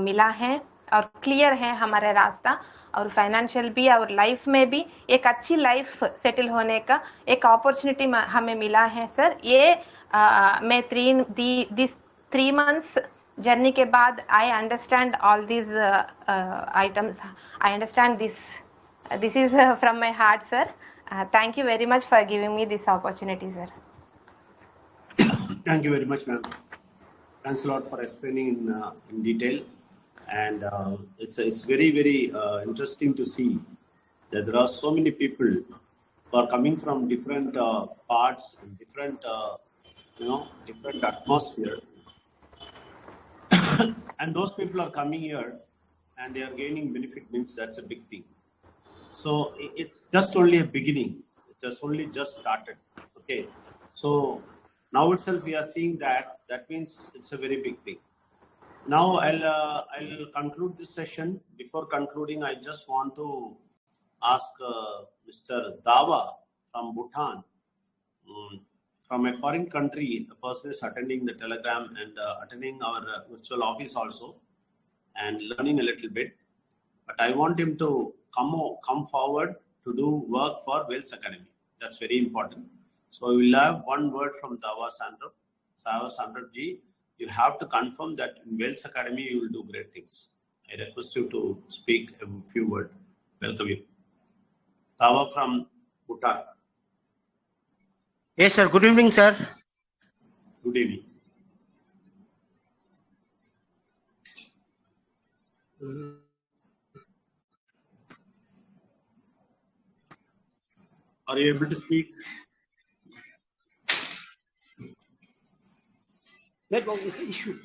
मिला है और क्लियर है हमारे रास्ता, और फाइनेंशियल भी और लाइफ में भी एक अच्छी लाइफ सेटल होने का एक अपॉर्चुनिटी हमें मिला है सर। ये मैं 3 months जर्नी के बाद I understand all these items, I understand this is from my heart sir. Thank you very much for giving me this opportunity sir. Thank you very much, ma'am. Thanks a lot for explaining in detail. And it's very, very interesting to see that there are so many people who are coming from different parts and different, different atmosphere. And those people are coming here and they are gaining benefit, means that's a big thing. So it's just only a beginning. It's just started. Okay. So now itself we are seeing that means it's a very big thing. Now I'll conclude this session. Before concluding, I just want to ask Mr. Dawa from Bhutan. From a foreign country, a person is attending the Telegram and attending our virtual office also and learning a little bit. But I want him to come forward to do work for Wealth Academy. That's very important. So we will have one word from Dawa Sandrup. Dawa Sandrup ji, you have to confirm that in Wealth Academy you will do great things. I request you to speak a few words. Welcome you. Dawa from Bhutan. Yes, sir. Good evening, sir. Good evening. Are you able to speak? Network is the issue.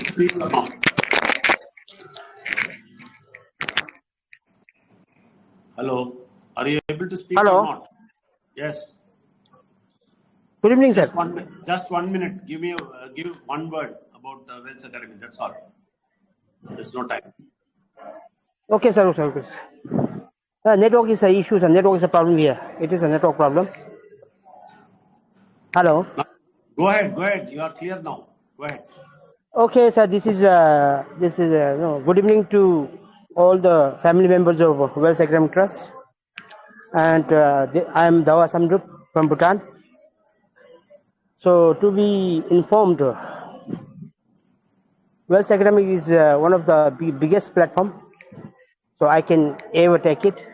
Speak or not? Hello. Are you able to speak Hello. or not? Yes. Good evening, sir. Just 1 minute. Give one word about Wealth Academy. That's all. There's no time. Okay, sir. Okay, sir. Network is an issue. Network is a problem here. It is a network problem. Hello. Go ahead. You are clear now. Go ahead. Okay, sir. This is good evening to all the family members of Wealth Academy Trust, and I am Dawa Samdrup from Bhutan. So to be informed, Wealth Academy is one of the biggest platform, so I can ever take it,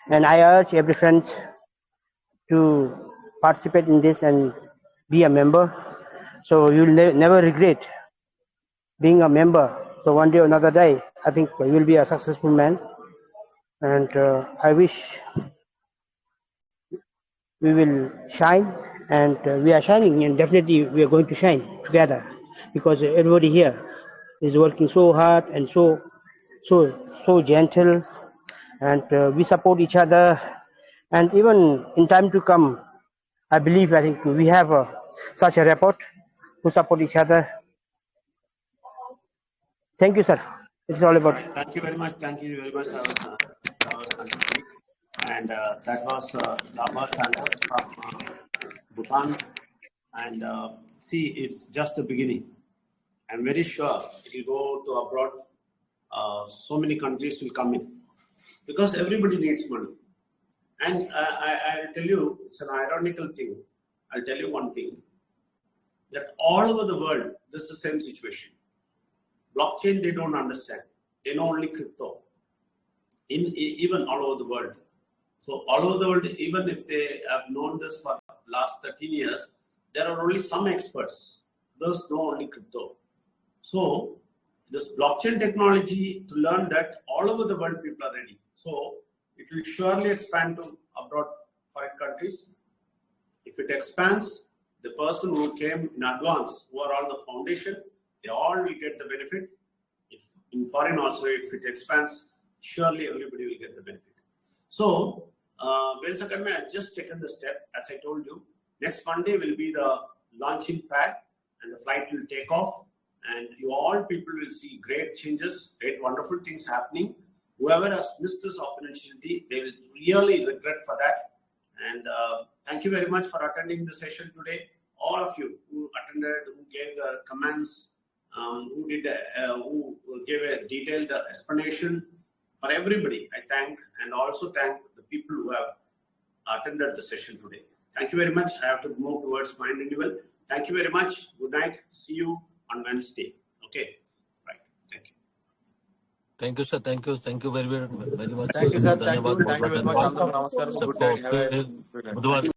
and I urge every friend to participate in this and be a member, so you'll never regret being a member. So one day or another day, I think you will be a successful man. And I wish we will shine, and we are shining, and definitely we are going to shine together, because everybody here is working so hard and so gentle, and we support each other. And even in time to come, I think we have such a rapport to support each other. Thank you, sir. It's all about. Right. Thank you very much. Thank you very much. That was fantastic. And that was Dabar Santa from Bhutan. And see, it's just the beginning. I'm very sure it will go to abroad. So many countries will come in because everybody needs money. And I'll tell you, it's an ironical thing. I'll tell you one thing, that all over the world, this is the same situation. Blockchain, they don't understand. They know only crypto. Even all over the world. So all over the world, even if they have known this for last 13 years, there are only some experts. Those know only crypto. So this blockchain technology, to learn that all over the world people are ready. So it will surely expand to abroad foreign countries. If it expands, the person who came in advance, who are on the foundation, they all will get the benefit. If in foreign also, if it expands, surely everybody will get the benefit. So, Wales Academy has just taken the step. As I told you, next Monday will be the launching pad, and the flight will take off. And you all people will see great changes, great wonderful things happening. Whoever has missed this opportunity, they will really regret for that. And thank you very much for attending the session today. All of you who attended, who gave the comments, who gave a detailed explanation, for everybody, I thank, and also thank the people who have attended the session today. Thank you very much. I have to move towards my renewal. Thank you very much. Good night. See you on Wednesday. Okay. Right. Thank you. Thank you, sir. Thank you. Thank you very much. Thank you, sir. Thank धन्यवाद. you. Thank you very much. धन्यवाद Namaskar. Good सबको night. Have a good night. बुधवार